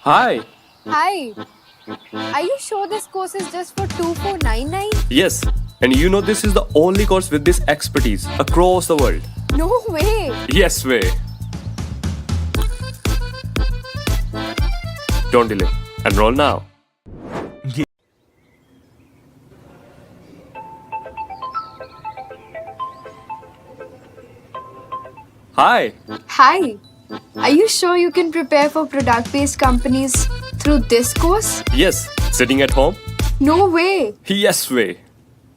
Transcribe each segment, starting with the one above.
Hi. Hi, are you sure this course is just for 2499? Yes, and you know this is the only course with this expertise across the world. No way! Yes way. Don't delay. Enroll now. Hi. Hi, are you sure you can prepare for product based companies through this course? Yes, sitting at home? No way! Yes way.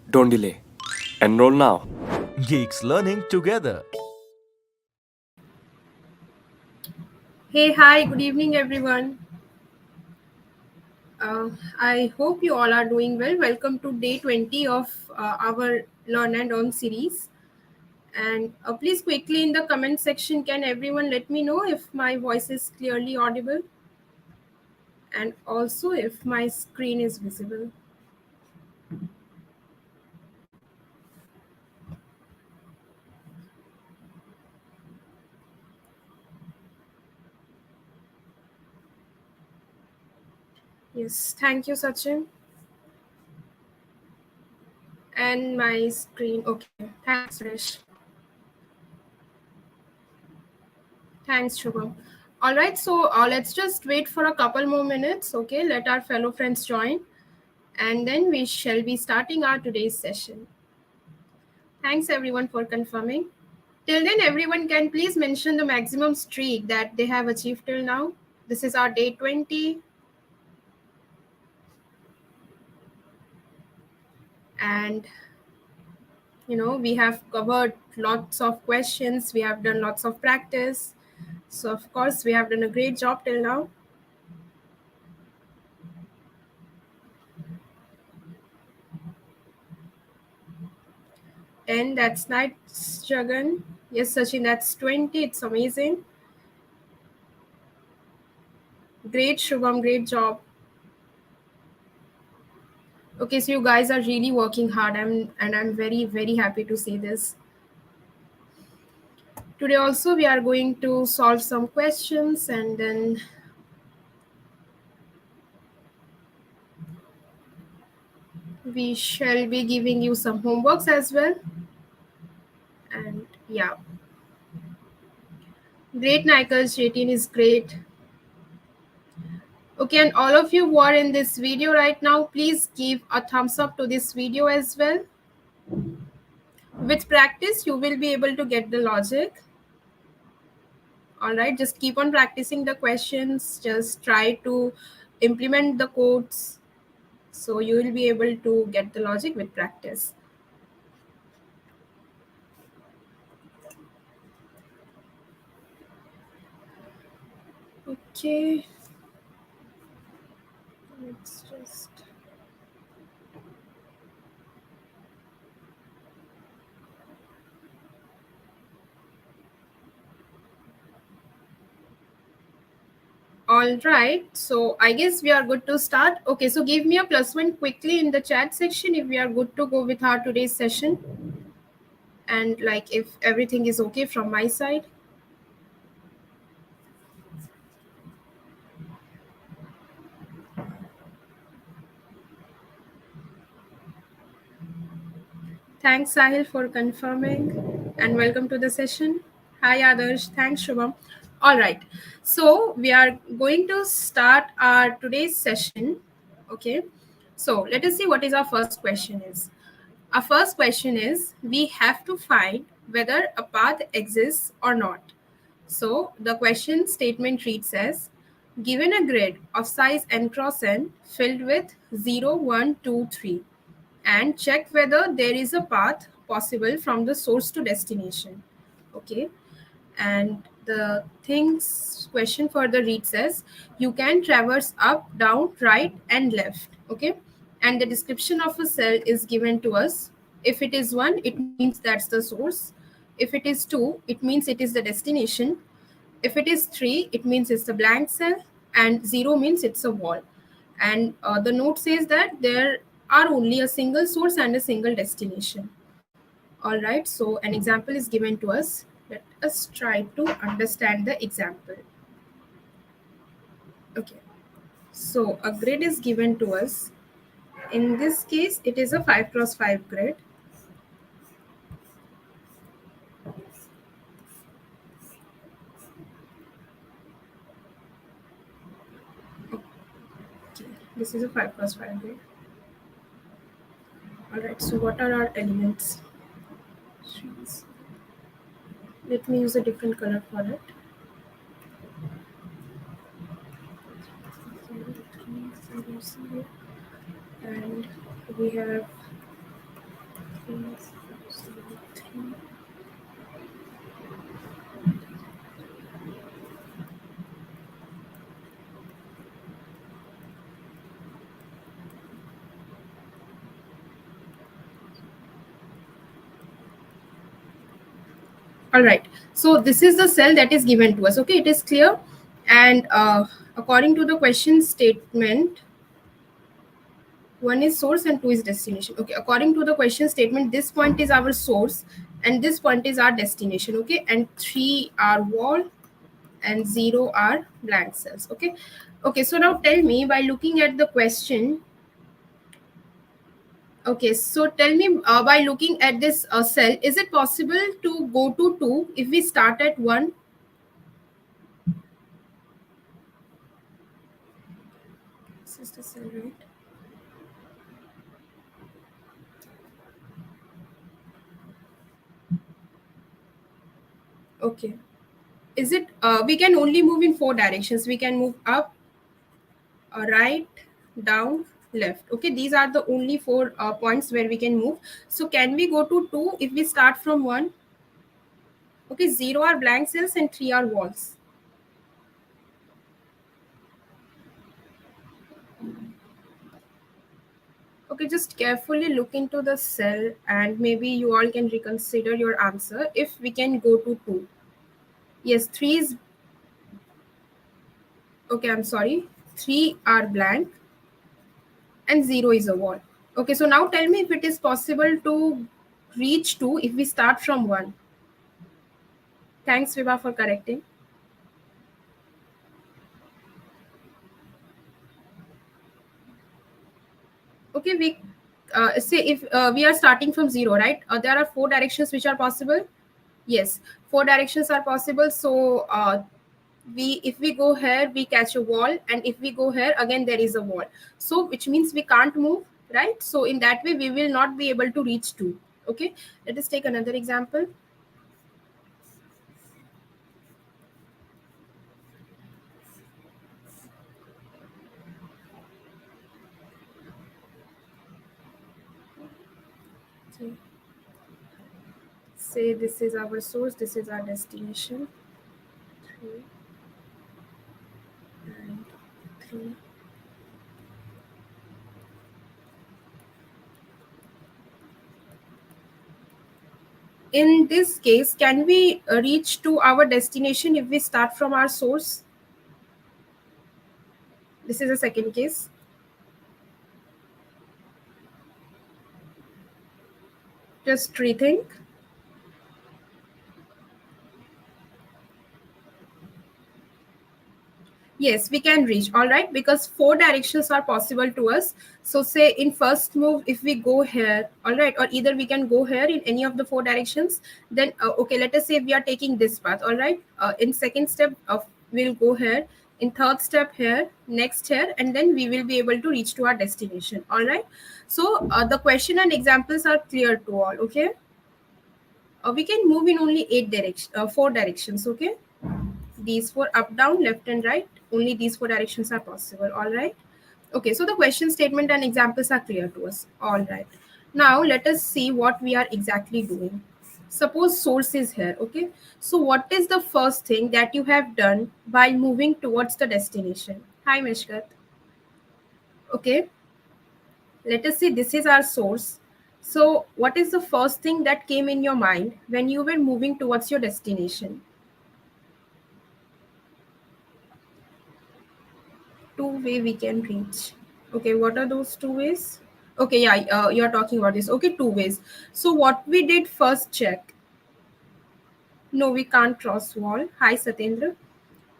Don't delay. Enroll now. Geeks learning together. Hey, hi, good evening, everyone. I hope you all are doing well. Welcome to day 20 of our Learn and Earn series. And please, quickly in the comment section, can everyone let me know if my voice is clearly audible and also if my screen is visible? Yes, thank you, Sachin. And my screen, okay. Thanks, Rish. Thanks, Shubham. All right, so let's just wait for a couple more minutes, okay? Let our fellow friends join, and then we shall be starting our today's session. Thanks, everyone, for confirming. Till then, everyone can please mention the maximum streak that they have achieved till now. This is our day 20. And, we have covered lots of questions. We have done lots of practice. So, of course, we have done a great job till now. And that's nice, Jagan. Yes, Sachin, that's 20. It's amazing. Great, Shubham. Great job. Okay, so you guys are really working hard. I'm very, very happy to see this. Today also we are going to solve some questions and then we shall be giving you some homeworks as well. And yeah, great, Nikals. 18 is great. Okay, and all of you who are in this video right now, please give a thumbs up to this video as well. With practice, you will be able to get the logic. All right, just keep on practicing the questions. Just try to implement the codes. So you will be able to get the logic with practice. Okay. Let's just. All right. So I guess we are good to start. Okay. So give me a +1 quickly in the chat section if we are good to go with our today's session. And like if everything is okay from my side. Thanks, Sahil, for confirming. And welcome to the session. Hi, Adarsh. Thanks, Shubham. All right. So we are going to start our today's session. Okay. So let us see what is our first question is. Our first question is we have to find whether a path exists or not. So the question statement reads as given a grid of size n cross n filled with 0, 1, 2, 3 and check whether there is a path possible from the source to destination. Okay. And the things question further reads as you can traverse up, down, right, and left. Okay. And the description of a cell is given to us. If it is 1, it means that's the source. If it is 2, it means it is the destination. If it is 3, it means it's a blank cell, and 0 means it's a wall. And the note says that there are only a single source and a single destination. All right, so an example is given to us. Let us try to understand the example. Okay. So a grid is given to us. In this case, it is a 5x5 grid. Okay, this is a 5x5 grid. Alright, so what are our elements? Let me use a different color for it. 0, 3, 0, 0. And we have 3, 0, 0, 3. All right, so this is the cell that is given to us. Okay, it is clear. And according to the question statement, one is source and two is destination. Okay, according to the question statement, this point is our source and this point is our destination. Okay, and 3 are wall and 0 are blank cells. Okay, okay, so now tell me, by looking at the question, okay, so tell me, by looking at this cell, is it possible to go to 2 if we start at 1? This is the cell, right? Okay, is it we can only move in 4 directions. We can move up, right, down, left. Okay, these are the only 4 points where we can move. So can we go to 2 if we start from 1? Okay, 0 are blank cells and 3 are walls. Okay, just carefully look into the cell and maybe you all can reconsider your answer if we can go to 2. Yes, 3 is, okay, I'm sorry, 3 are blank and 0 is a wall. Okay, so now tell me if it is possible to reach 2 if we start from 1. Thanks, Vibha, for correcting. Okay, we say if we are starting from 0, right? There are 4 directions which are possible. Yes, 4 directions are possible. So if we go here, we catch a wall, and if we go here, again there is a wall. So which means we can't move, right? So in that way, we will not be able to reach 2. Okay, let us take another example. Okay. Say this is our source, this is our destination. 3 and 3. In this case, can we reach to our destination if we start from our source? This is a second case. Just rethink. Yes, we can reach. All right, because 4 directions are possible to us. So say in first move, if we go here, all right, or either we can go here in any of the 4 directions. Then okay, let us say we are taking this path. All right, in second step we'll go here, in third step here, next here, and then we will be able to reach to our destination. All right, so the question and examples are clear to all. Okay, we can move in only 4 directions. Okay, these 4, up, down, left and right, only these 4 directions are possible. All right, okay, so the question statement and examples are clear to us. All right, now let us see what we are exactly doing. Suppose source is here. Okay, so what is the first thing that you have done while moving towards the destination? Hi Mishkat. Okay, let us say this is our source. So what is the first thing that came in your mind when you were moving towards your destination? Two-way we can reach. Okay, what are those 2 ways? Okay, yeah, you're talking about this. Okay, 2 ways. So what we did first check? No, we can't cross wall. Hi Satyendra.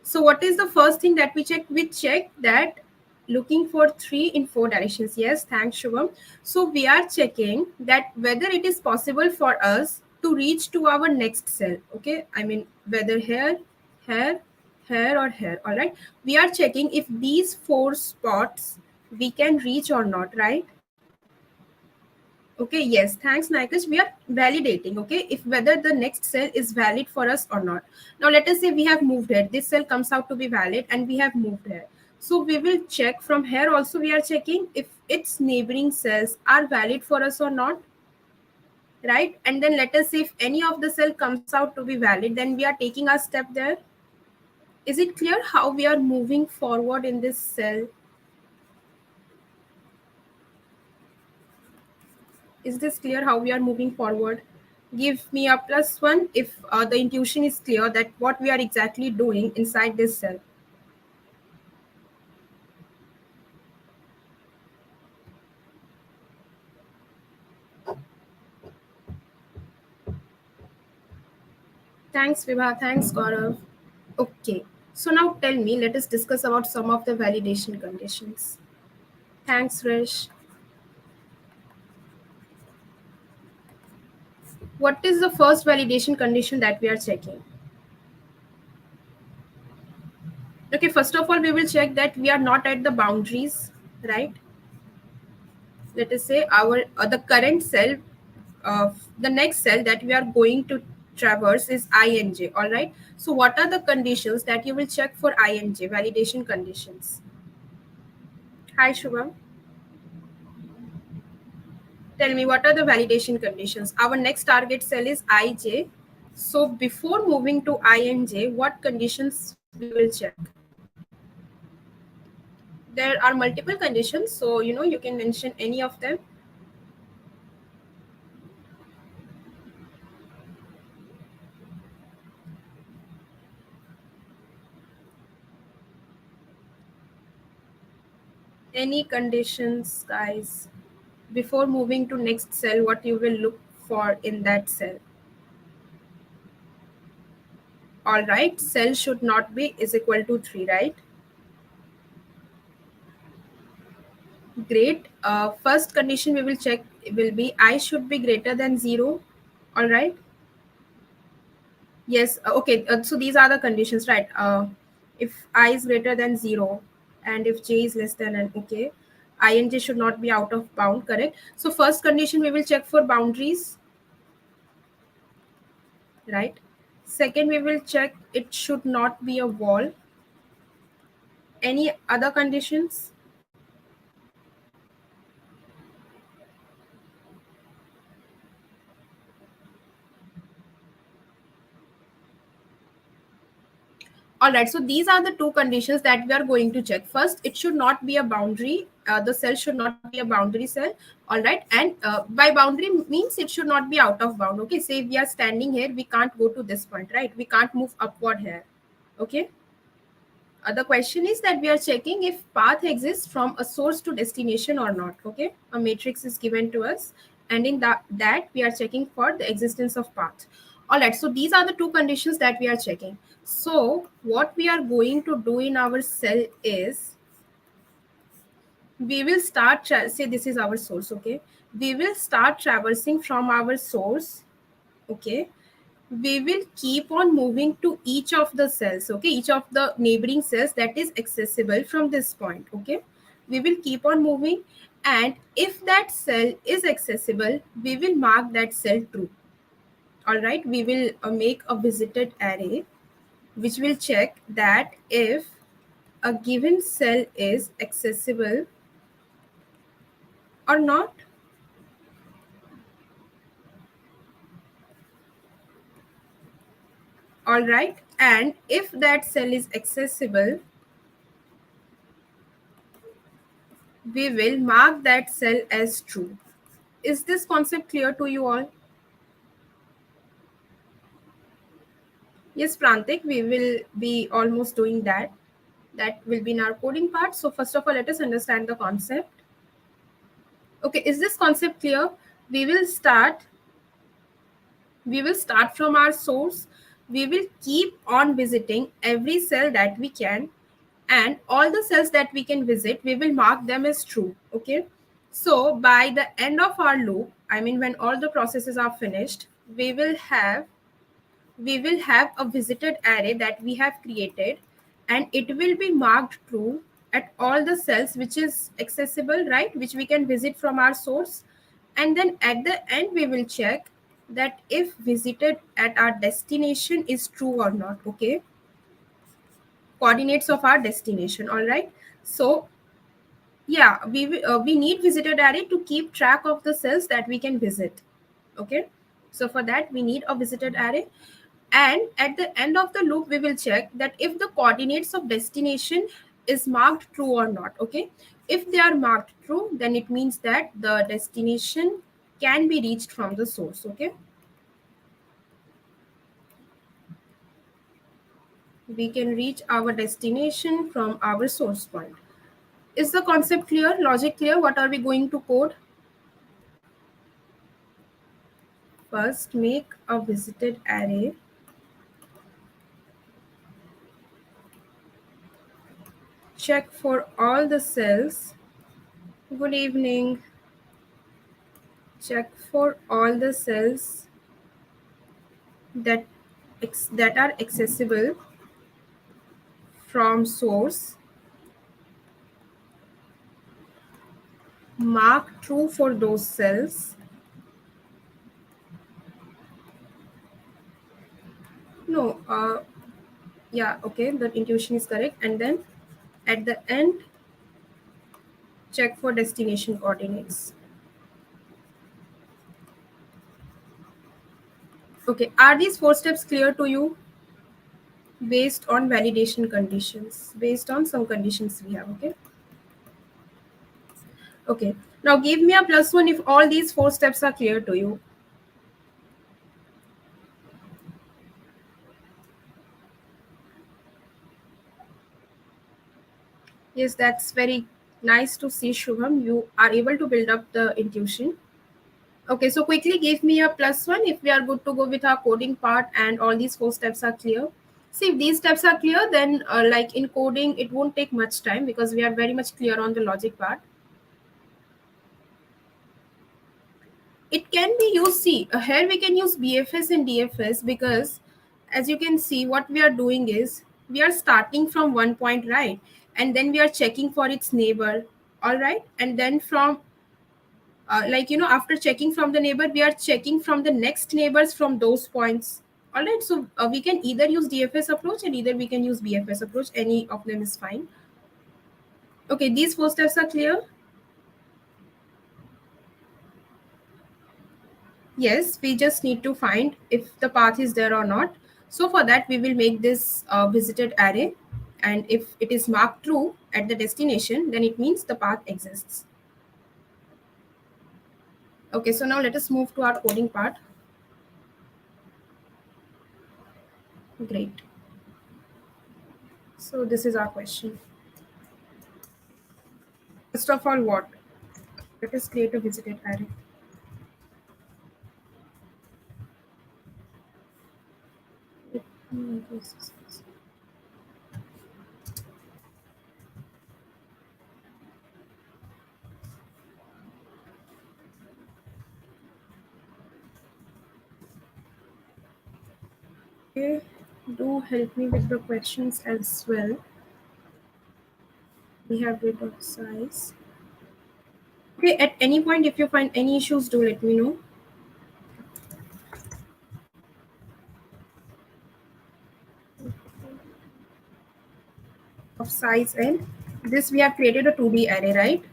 So what is the first thing that we checked? We checked that Looking for 3 in 4 directions. Yes, thanks, Shubham. So we are checking that whether it is possible for us to reach to our next cell. Okay, I mean whether here, here, here, or here. All right. We are checking if these 4 spots we can reach or not. Right. Okay, yes, thanks, Nikesh. We are validating, okay, if whether the next cell is valid for us or not. Now, let us say we have moved here. This cell comes out to be valid and we have moved here. So we will check from here also we are checking if its neighboring cells are valid for us or not, right? And then let us say if any of the cell comes out to be valid, then we are taking our step there. Is it clear how we are moving forward in this cell? Is this clear how we are moving forward? Give me a +1 if the intuition is clear that what we are exactly doing inside this cell. Thanks, Vibha. Thanks, Gaurav. Okay. So now tell me, let us discuss about some of the validation conditions. Thanks, Rish. What is the first validation condition that we are checking? Okay, first of all, we will check that we are not at the boundaries, right? Let us say our the current cell, the next cell that we are going to traverse is ing. All right. So what are the conditions that you will check for ing validation conditions? Hi, Shubham. Tell me what are the validation conditions. Our next target cell is ij. So before moving to ing, what conditions we will check? There are multiple conditions, so you can mention any of them. Any conditions, guys, before moving to next cell, what you will look for in that cell. All right, cell should not be is equal to 3, right? Great. First condition we will check will be I should be greater than 0. All right. Yes. Okay. So these are the conditions, right? If I is greater than 0 and if j is less than n, okay. ing should not be out of bound, correct? So first condition we will check for boundaries, right? Second, we will check it should not be a wall. Any other conditions? All right, so these are the two conditions that we are going to check. First, it should not be a boundary. The cell should not be a boundary cell. All right, and by boundary means it should not be out of bound. Okay, say we are standing here, we can't go to this point, right? We can't move upward here. Okay. The question is that we are checking if path exists from a source to destination or not. Okay, a matrix is given to us, and in that we are checking for the existence of path. All right, so these are the two conditions that we are checking. So what we are going to do in our cell is we will start say this is our source. Okay, we will start traversing from our source. Okay, we will keep on moving to each of the cells, okay, each of the neighboring cells that is accessible from this point. Okay, we will keep on moving, and if that cell is accessible, we will mark that cell true. All right, we will make a visited array which will check that if a given cell is accessible or not. All right, and if that cell is accessible, we will mark that cell as true. Is this concept clear to you all? Yes, Prantik, we will be almost doing that. That will be in our coding part. So first of all, let us understand the concept. Okay, is this concept clear? We will start from our source. We will keep on visiting every cell that we can, and all the cells that we can visit, we will mark them as true. Okay, so by the end of our loop, I mean when all the processes are finished, we will have a visited array that we have created, and it will be marked true at all the cells which is accessible, right, which we can visit from our source. And then at the end we will check that if visited at our destination is true or not. Okay, coordinates of our destination. All right, so yeah, we need visited array to keep track of the cells that we can visit. Okay, so for that we need a visited array, and at the end of the loop we will check that if the coordinates of destination is marked true or not. Okay, if they are marked true, then it means that the destination can be reached from the source. Okay, we can reach our destination from our source point. Is the concept clear, logic clear? What are we going to code? First, make a visited array. Check for all the cells. Good evening. Check for all the cells that that are accessible from source. Mark true for those cells. No, yeah, okay, the intuition is correct. And then at the end, check for destination coordinates. Okay, are these 4 steps clear to you? Based on validation conditions, based on some conditions we have. Okay. Okay. Now give me a +1 if all these 4 steps are clear to you. Yes, that's very nice to see, Shubham. You are able to build up the intuition. Okay, so quickly give me a +1 if we are good to go with our coding part and all these 4 steps are clear. See, if these steps are clear, then like in coding, it won't take much time because we are very much clear on the logic part. It can be used, see, here we can use BFS and DFS because as you can see, what we are doing is we are starting from one point, right? And then we are checking for its neighbor, all right? And then from after checking from the neighbor, we are checking from the next neighbors from those points. All right, so we can either use DFS approach and either we can use BFS approach. Any of them is fine. Okay, these 4 steps are clear. Yes, we just need to find if the path is there or not. So for that, we will make this visited array. And if it is marked true at the destination, then it means the path exists. Okay, so now let us move to our coding part. Great. So this is our question. First of all, what? Let us create a visited array. Okay, do help me with the questions as well. We have rid of size. Okay, at any point, if you find any issues, do let me know. Of size and this we have created a 2D array, right?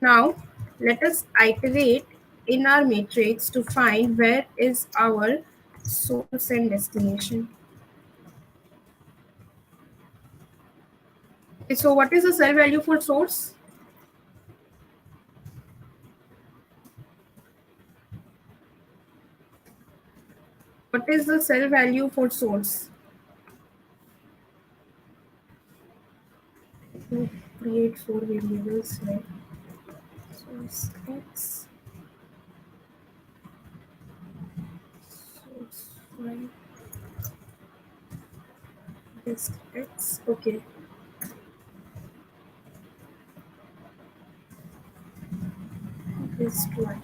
Now, let us iterate in our matrix to find where is our source and destination. Okay, so what is the cell value for source? What is the cell value for source? To create 4 variables, right? Source x, source y, disk x. Okay. is 12.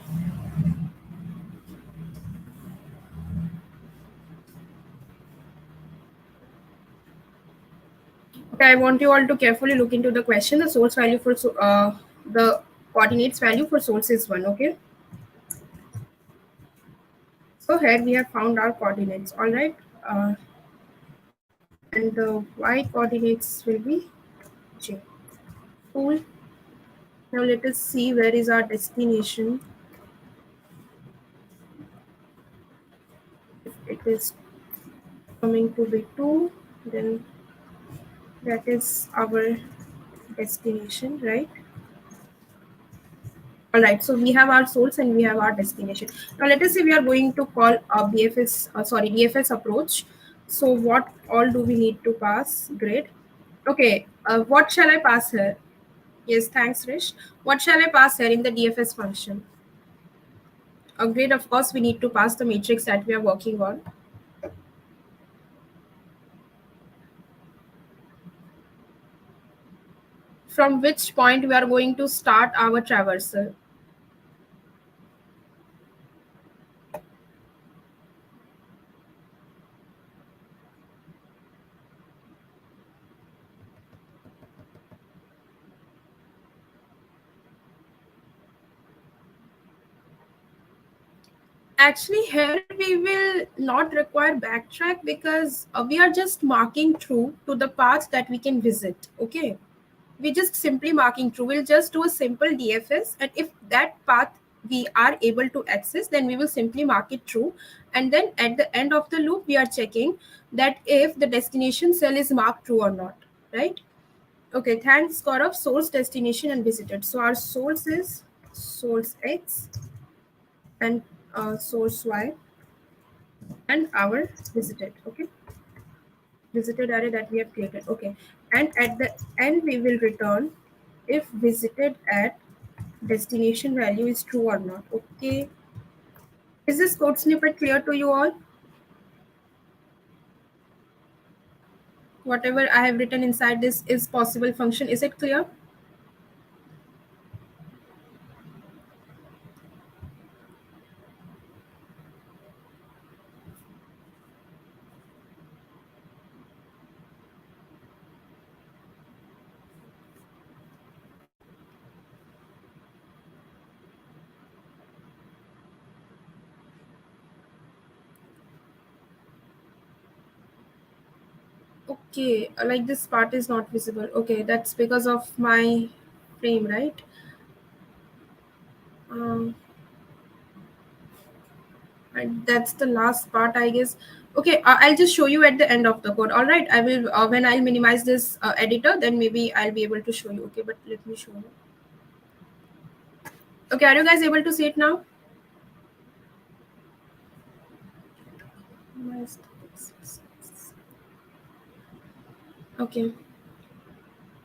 Okay, I want you all to carefully look into the question. The source value for the coordinates value for source is 1. Okay. So here we have found our coordinates. All right. And the y coordinates will be j. Cool. Now let us see where is our destination. If it is coming to be 2, then that is our destination, right? All right, so we have our source and we have our destination. Now let us say we are going to call a DFS approach. So what all do we need to pass? Great. Okay, what shall I pass here? Yes, thanks, Rish. What shall I pass here in the DFS function? Great, of course, we need to pass the matrix that we are working on. From which point we are going to start our traversal. Actually, here we will not require backtrack because we are just marking through to the path that we can visit. Okay, we just simply marking through. We'll just do a simple DFS, and if that path we are able to access, then we will simply mark it through. And then at the end of the loop, we are checking that if the destination cell is marked true or not, right? Okay, thanks, Gaurav. Source, destination, and visited. So our source is source X and source Y and our visited. Okay, visited array that we have created. Okay, and at the end we will return if visited at destination value is true or not. Okay, is this code snippet clear to you all? Whatever I have written inside this is possible function, is it clear? Okay, like this part is not visible. Okay, that's because of my frame, right? um, and that's the last part, I guess. Okay, I'll just show you at the end of the code. All right, I will when I'll minimize this editor, then maybe I'll be able to show you. Okay, but let me show you. Okay, are you guys able to see it now? Okay,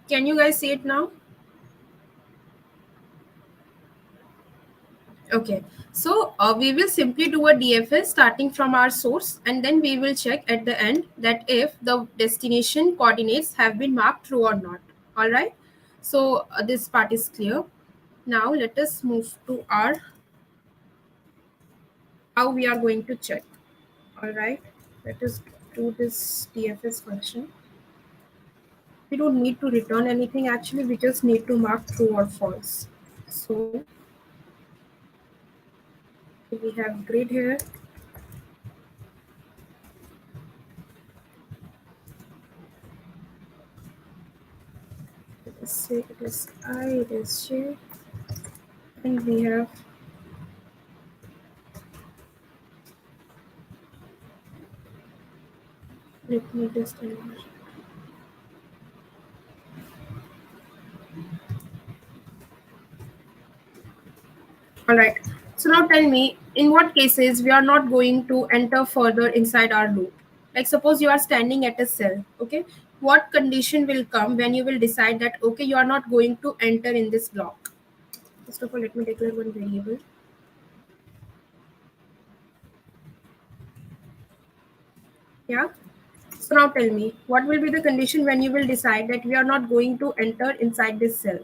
can you guys see it now? Okay, so we will simply do a DFS starting from our source, and then we will check at the end that if the destination coordinates have been marked true or not. All right, so this part is clear. Now let us move to our how we are going to check. All right, let us do this DFS function. We don't need to return anything, actually we just need to mark true or false. So we have grid here. Let us say it is I, it is J, and we have let me just all right, so now tell me in what cases we are not going to enter further inside our loop. Like suppose you are standing at a cell. Okay, what condition will come when you will decide that okay, you are not going to enter in this block? First of all, let me declare one variable. Yeah, so now tell me what will be the condition when you will decide that we are not going to enter inside this cell?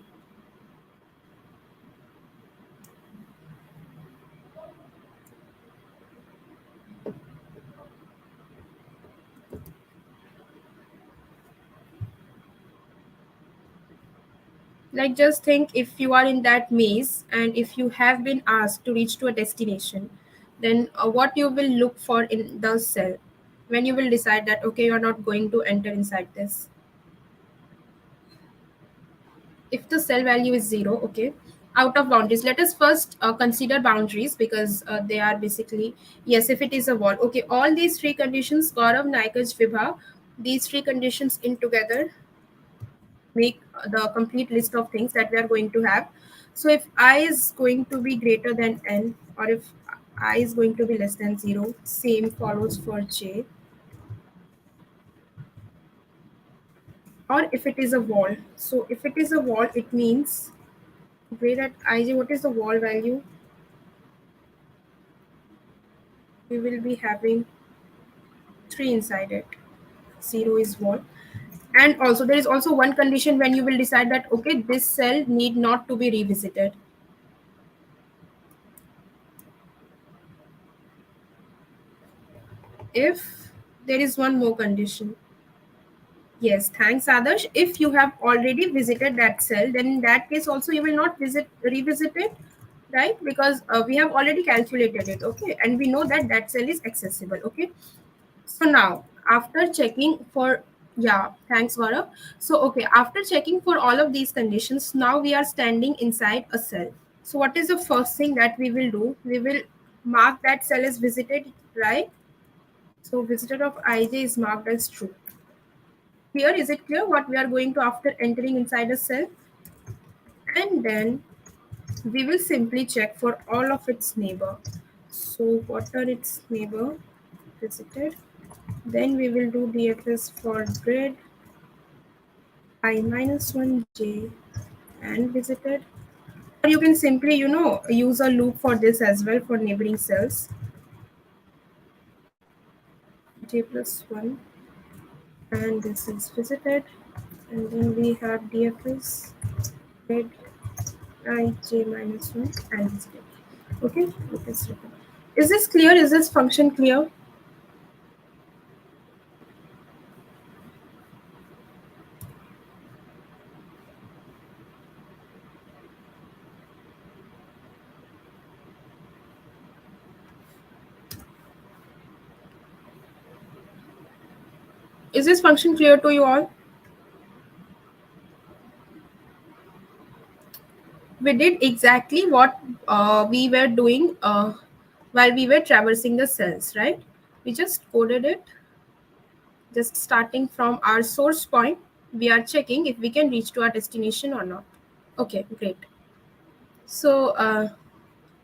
Like, just think, if you are in that maze and if you have been asked to reach to a destination, then what you will look for in the cell when you will decide that okay, you are not going to enter inside this. If the cell value is 0, okay, out of boundaries, let us first consider boundaries, because they are basically, yes, if it is a wall, okay, all these three conditions, Gaurav, Naikaj, Vibha, these three conditions in together make the complete list of things that we are going to have. So if I is going to be greater than n, or if I is going to be less than 0, same follows for j. Or if it is a wall, so if it is a wall, it means greater at ij, what is the wall value? We will be having 3 inside it. 0 is wall. And also there is also one condition when you will decide that okay, this cell need not to be revisited. If there is one more condition. Yes, thanks, Adarsh. If you have already visited that cell, then in that case also you will not revisit it, right? Because we have already calculated it, okay, and we know that that cell is accessible, okay. So now, after checking for, yeah, thanks, Gaurav. So okay, after checking for all of these conditions, now we are standing inside a cell. So what is the first thing that we will do? We will mark that cell as visited, right? So visitor of ij is marked as true. Here, is it clear what we are going to after entering inside a cell? And then we will simply check for all of its neighbor. So what are its neighbor visited? Then we will do DFS for grid I minus 1j and visited. Or you can simply, use a loop for this as well for neighboring cells. J plus 1, and this is visited. And then we have DFS grid ij minus 1 and visited. Okay, it is written. Is this clear? Is this function clear? Is this function clear to you all? We did exactly what we were doing while we were traversing the cells, right? We just coded it, just starting from our source point. We are checking if we can reach to our destination or not. Okay, great. So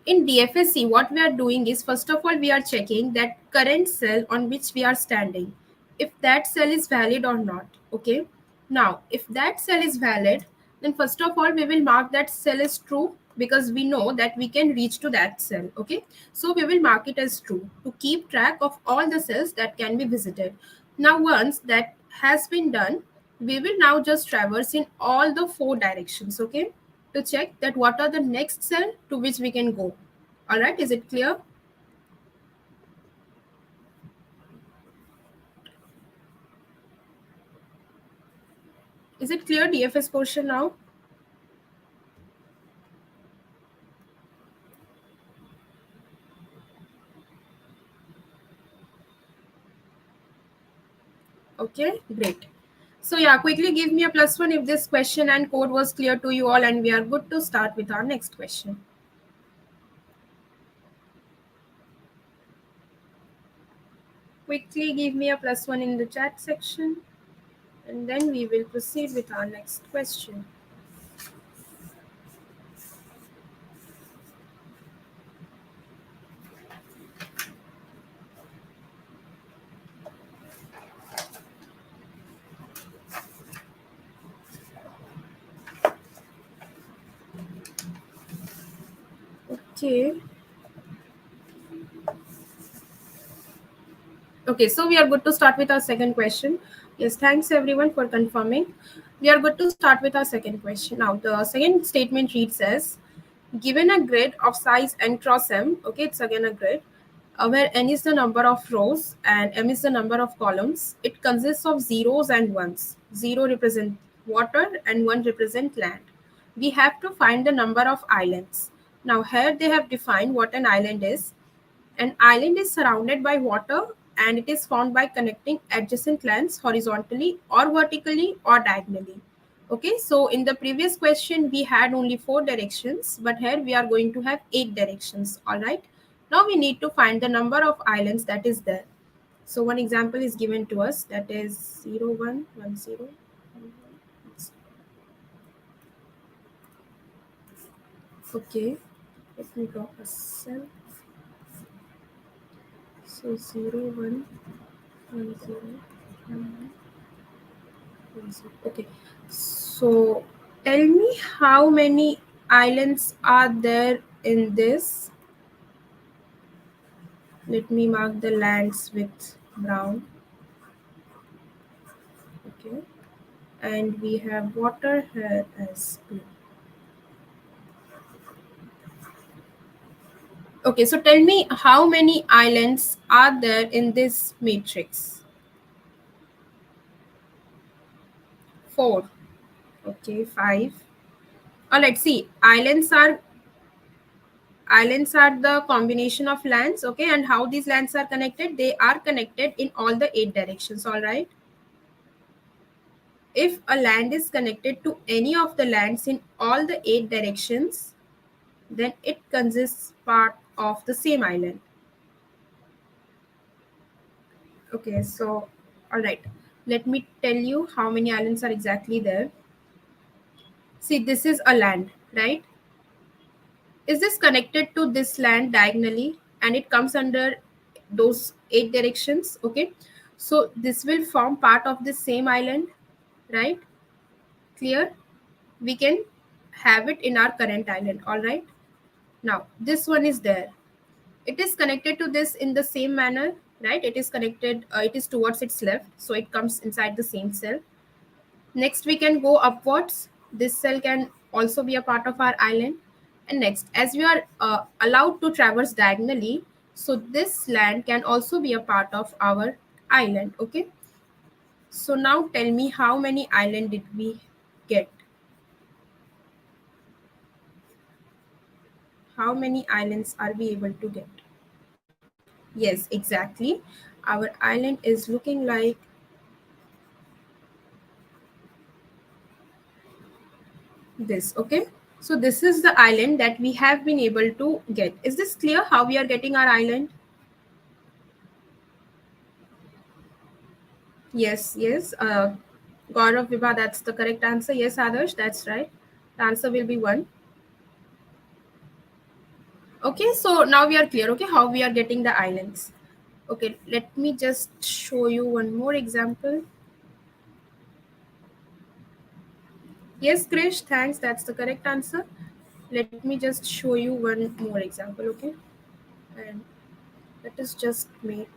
in DFSC, what we are doing is, first of all, we are checking that current cell on which we are standing, if that cell is valid or not. Okay. Now, if that cell is valid, then first of all, we will mark that cell as true, because we know that we can reach to that cell. Okay. So we will mark it as true to keep track of all the cells that can be visited. Now, once that has been done, we will now just traverse in all the 4 directions. Okay, to check that what are the next cell to which we can go. All right, is it clear? Is it clear, DFS portion now? Okay, great. So yeah, quickly give me a +1 if this question and code was clear to you all, and we are good to start with our next question. Quickly give me a +1 in the chat section, and then we will proceed with our next question. Okay. Okay, so we are good to start with our second question. Yes, thanks everyone for confirming. We are good to start with our second question. Now, the second statement reads as, given a grid of size n cross m, okay, it's again a grid, where n is the number of rows and m is the number of columns. It consists of zeros and ones. 0 represent water and 1 represent land. we have to find the number of islands. Now here they have defined what an island is. An island is surrounded by water and it is formed by connecting adjacent lands horizontally or vertically or diagonally. Okay, so in the previous question we had only 4 directions, but here we are going to have 8 directions. All right. Now we need to find the number of islands that is there. So one example is given to us, that is 0, 1, 1, 0. Okay, let me draw a cell. So 0, 1, 1, 0, 1, 1, 0. Okay, so tell me how many islands are there in this. Let me mark the lands with brown. Okay, and we have water here as blue. Okay, so tell me how many islands are there in this matrix? 4. Okay, 5. Let's see. Islands are the combination of lands. Okay, and how these lands are connected? They are connected in all the 8 directions. All right. If a land is connected to any of the lands in all the 8 directions, then it consists part of the same island. Okay, so all right, let me tell you how many islands are exactly there. See, this is a land, right? Is this connected to this land diagonally and it comes under those 8 directions? Okay, so this will form part of the same island, right? Clear? We can have it in our current island. All right, now this one is there. It is connected to this in the same manner, right? It is connected, it is towards its left, so it comes inside the same cell. Next we can go upwards. This cell can also be a part of our island. And next, as we are allowed to traverse diagonally, so this land can also be a part of our island. Okay, so now tell me how many island did we get? How many islands are we able to get? Yes, exactly. Our island is looking like this. Okay, so this is the island that we have been able to get. Is this clear how we are getting our island? Yes. Gaurav, Vibha, that's the correct answer. Yes, Adarsh, that's right. The answer will be 1. Okay, so now we are clear, okay, how we are getting the islands. Okay, let me just show you one more example. Yes, Krish, thanks. That's the correct answer. Let me just show you one more example, okay? And let us just make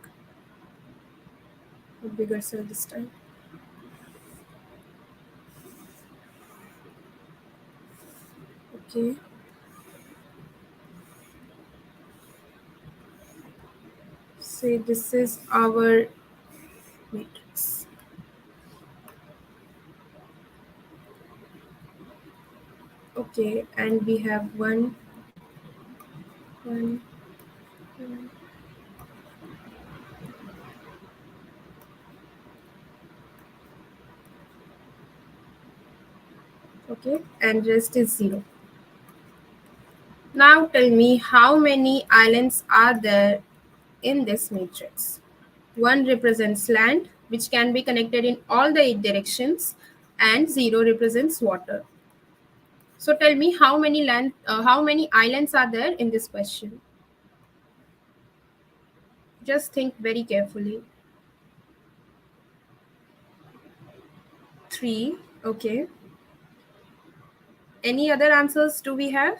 a bigger cell this time. Okay. Say this is our matrix. Okay, and we have one. Okay, and rest is 0. Now tell me how many islands are there in this matrix. 1 represents land, which can be connected in all the 8 directions, and 0 represents water. So tell me how many islands are there in this question? Just think very carefully. 3. Okay. Any other answers do we have?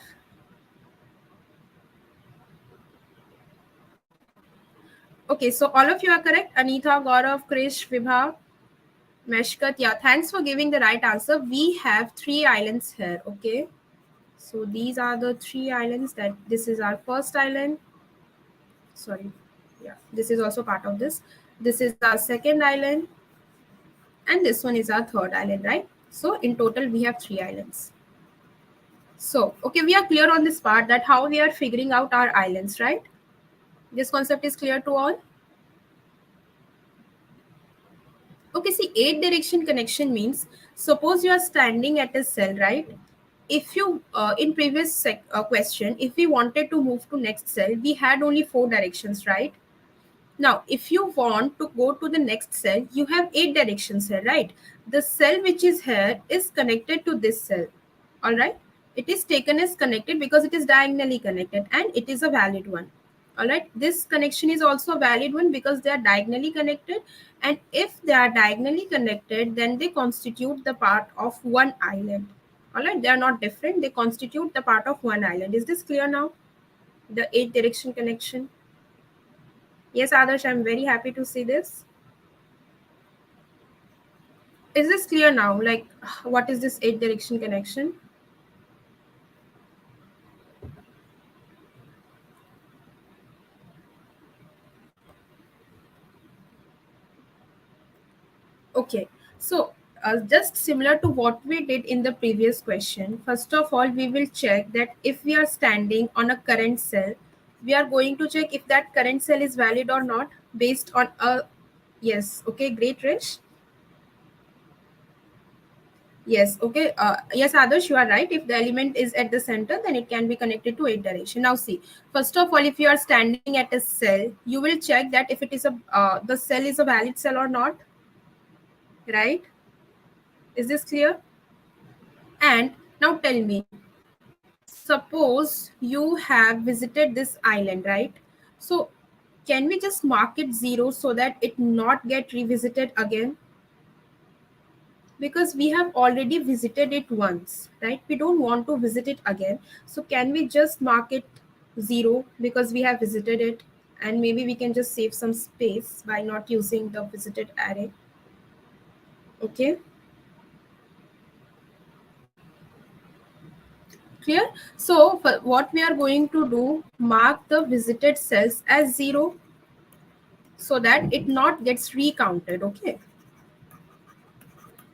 Okay, so all of you are correct. Anita, Gaurav, Krish, Vibha, Meshkat. Yeah, thanks for giving the right answer. We have 3 islands here. Okay, so these are the 3 islands. That this is our first island. Sorry, yeah, this is also part of this. This is our second island, and this one is our third island, right? So in total, we have 3 islands. So, okay, we are clear on this part that how we are figuring out our islands, right? This concept is clear to all? Okay, see, 8 direction connection means suppose you are standing at a cell, right? If you in previous question, if we wanted to move to next cell, we had only 4 directions, right? Now, if you want to go to the next cell, you have 8 directions here, right? The cell which is here is connected to this cell. All right. It is taken as connected because it is diagonally connected and it is a valid one. All right. This connection is also a valid one because they are diagonally connected. And if they are diagonally connected, then they constitute the part of one island. All right. They are not different. They constitute the part of one island. Is this clear now? The 8 direction connection. Yes, Adarsh, I'm very happy to see this. Is this clear now? Like, what is this 8 direction connection? Okay, so just similar to what we did in the previous question, first of all, we will check that if we are standing on a current cell, we are going to check if that current cell is valid or not based on a, yes, okay, great, Rish. Yes, okay. Yes, Adarsh, you are right. If the element is at the center, then it can be connected to 8 direction. Now, see, first of all, if you are standing at a cell, you will check that if it is a the cell is a valid cell or not, right? Is this clear? And now tell me, suppose you have visited this island, right? So, can we just mark it 0 so that it not get revisited again? Because we have already visited it once, right? We don't want to visit it again. So can we just mark it 0 because we have visited it, and maybe we can just save some space by not using the visited array. Okay, clear? So for what we are going to do, mark the visited cells as 0 so that it not gets recounted.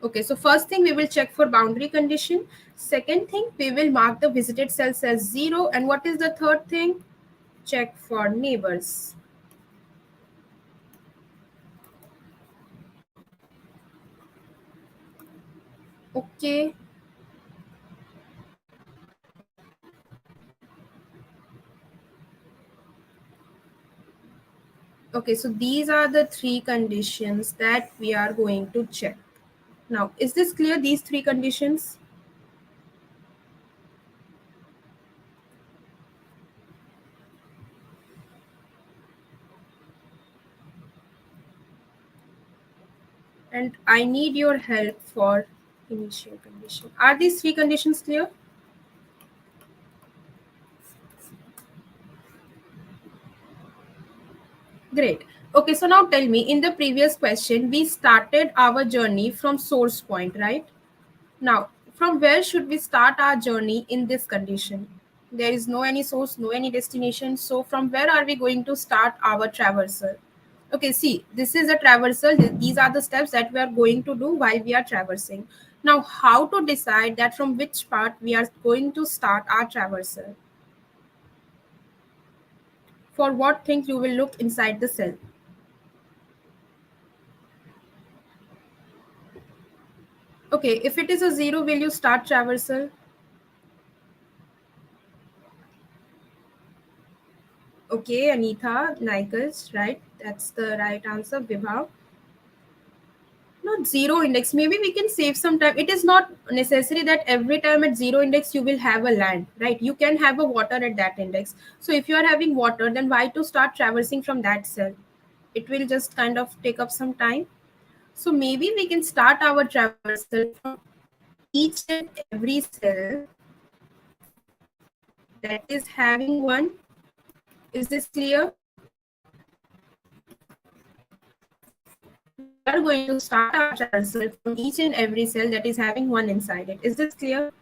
Okay, so first thing we will check for boundary condition. Second thing, we will mark the visited cells as 0. And what is the third thing? Check for neighbors. Okay. Okay, so these are the 3 conditions that we are going to check. Now, is this clear, these 3 conditions? And I need your help for initial condition. Are these 3 conditions clear? Great. Okay, so now tell me, in the previous question, we started our journey from source point, right? Now, from where should we start our journey in this condition? There is no any source, no any destination. So from where are we going to start our traversal? Okay, see, this is a traversal. These are the steps that we are going to do while we are traversing. Now, how to decide that from which part we are going to start our traversal? For what thing you will look inside the cell? Okay, if it is a 0, will you start traversal? Okay, Anita, Nikas, right? That's the right answer. Vibhav. Not 0 index. Maybe we can save some time. It is not necessary that every time at 0 index you will have a land, right? You can have a water at that index. So if you are having water, then why to start traversing from that cell? It will just kind of take up some time. So maybe we can start our traversal from each and every cell that is having one. Is this clear? We are going to start our traversal from each and every cell that is having one inside it. Is this clear?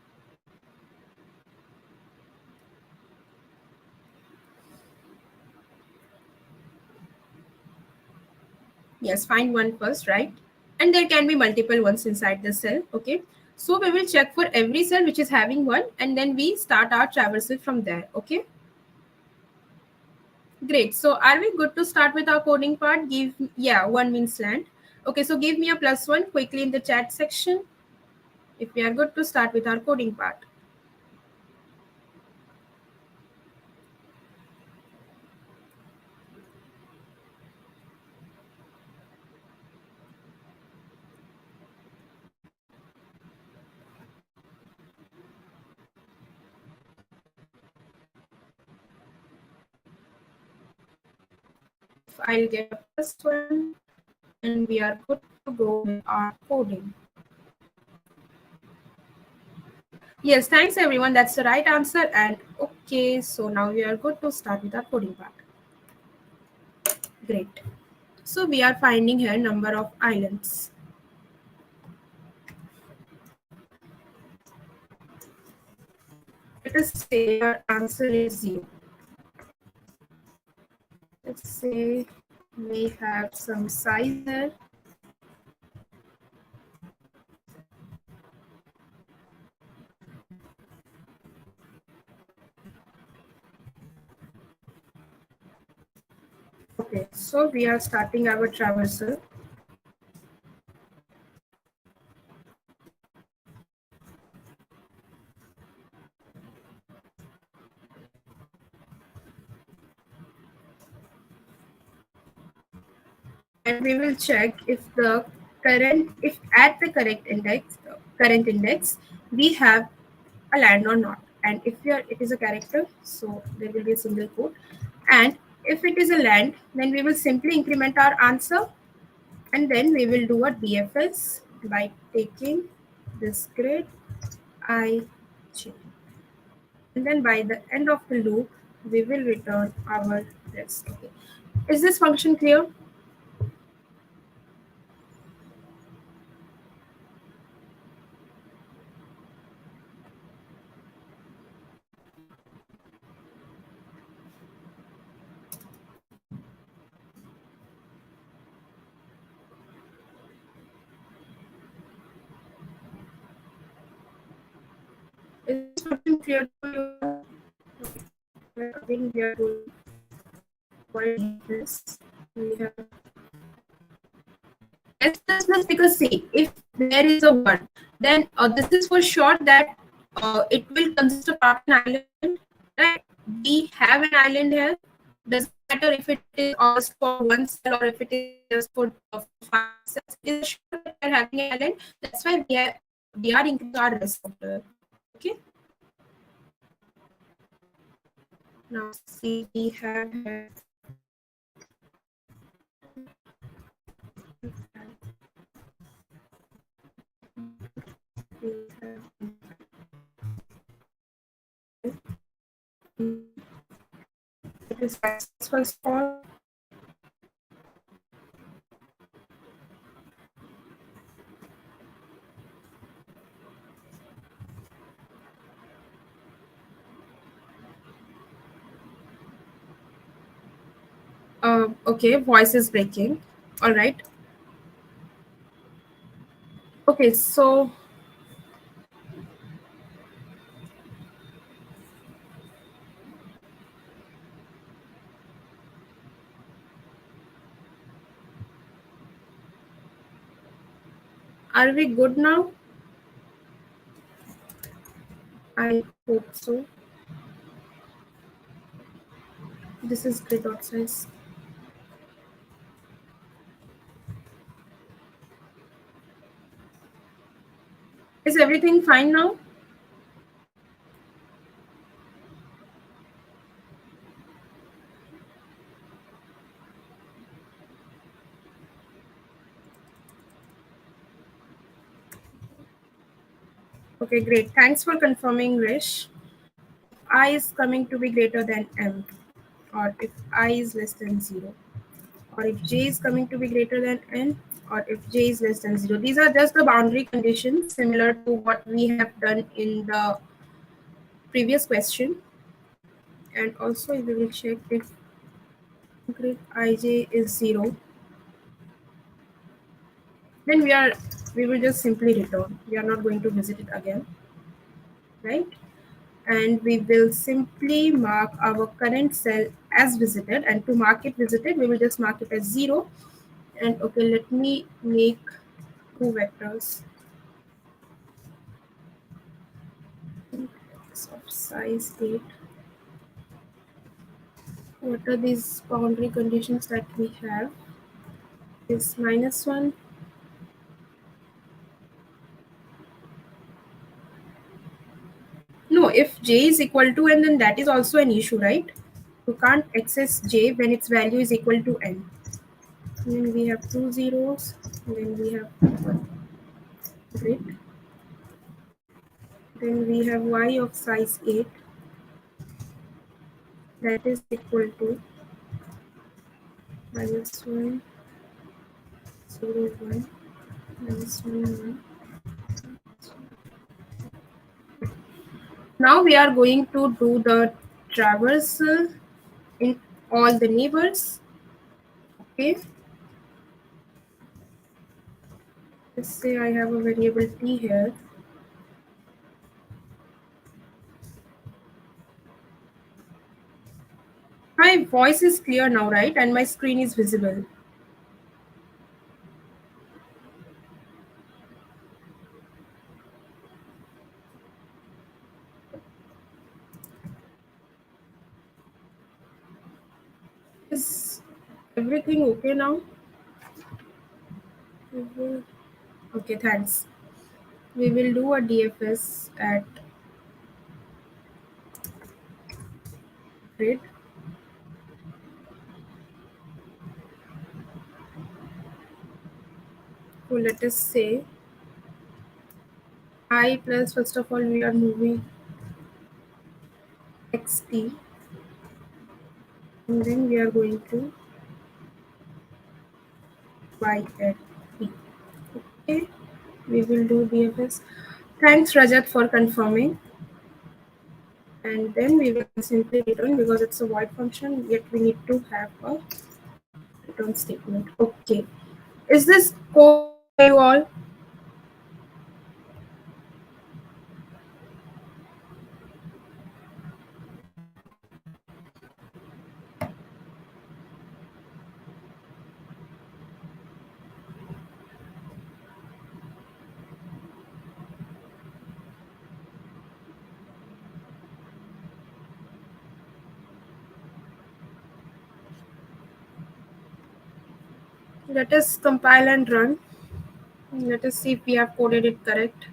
Yes, find one first, right? And there can be multiple ones inside the cell. Okay. So we will check for every cell which is having 1, and then we start our traversal from there. Okay. Great. So are we good to start with our coding part? Yeah, 1 means land. Okay, so give me a +1 quickly in the chat section if we are good to start with our coding part. If I'll get a +1, then we are good to go with our coding. Yes, thanks everyone. That's the right answer. And okay, so now we are good to start with our coding part. Great. So we are finding here number of islands. Let us say our answer is 0. Let's say we have some size here. Okay, so we are starting our traversal. And we will check if at the current index, we have a land or not. And if it is a character, so there will be a single quote. And if it is a land, then we will simply increment our answer, and then we will do a DFS by taking this grid I j. And then by the end of the loop, we will return our rest. Okay. Is this function clear? Is this function clear to you? Again, we are doing this. We have S plus because see, if there is a 1, then this is for sure that it will consist of an island, right? We have an island here. Doesn't matter if it is just for one cell or if it is just for 5 cells. It is sure that we are having an island. That's why we are increasing our receptor. Okay. Now see, we have here we have it is first of all. Okay, voice is breaking. All right. Okay, so are we good now? I hope so. This is grid dot size. Is everything fine now? Okay, great. Thanks for confirming, Rish. I is coming to be greater than m, or if I is less than 0, or if j is coming to be greater than n, or if j is less than 0. These are just the boundary conditions similar to what we have done in the previous question. And also we will check if grid ij is 0, then we will just simply return. We are not going to visit it again, right? And we will simply mark our current cell as visited, and to mark it visited we will just mark it as 0. And okay, let me make two vectors of size 8. What are these boundary conditions that we have? Is -1. No, if j is equal to n, then that is also an issue, right? You can't access j when its value is equal to n. Then we have two zeros, then we have 1. Great. Then we have y of size 8, that is equal to -1, 0, 1, -1, 1. Now we are going to do the traversal in all the neighbors. Okay. Let's say I have a variable t here. My voice is clear now, right? And my screen is visible. Is everything okay now? Okay, thanks. We will do a DFS at grid. So let us say I plus, first of all, we are moving xt, and then we are going to y at p. Okay, we will do DFS. Thanks, Rajat, for confirming. And then we will simply return because it's a void function, yet we need to have a return statement. Okay. Is this code clear to you all? Let us compile and run. Let us see if we have coded it correct.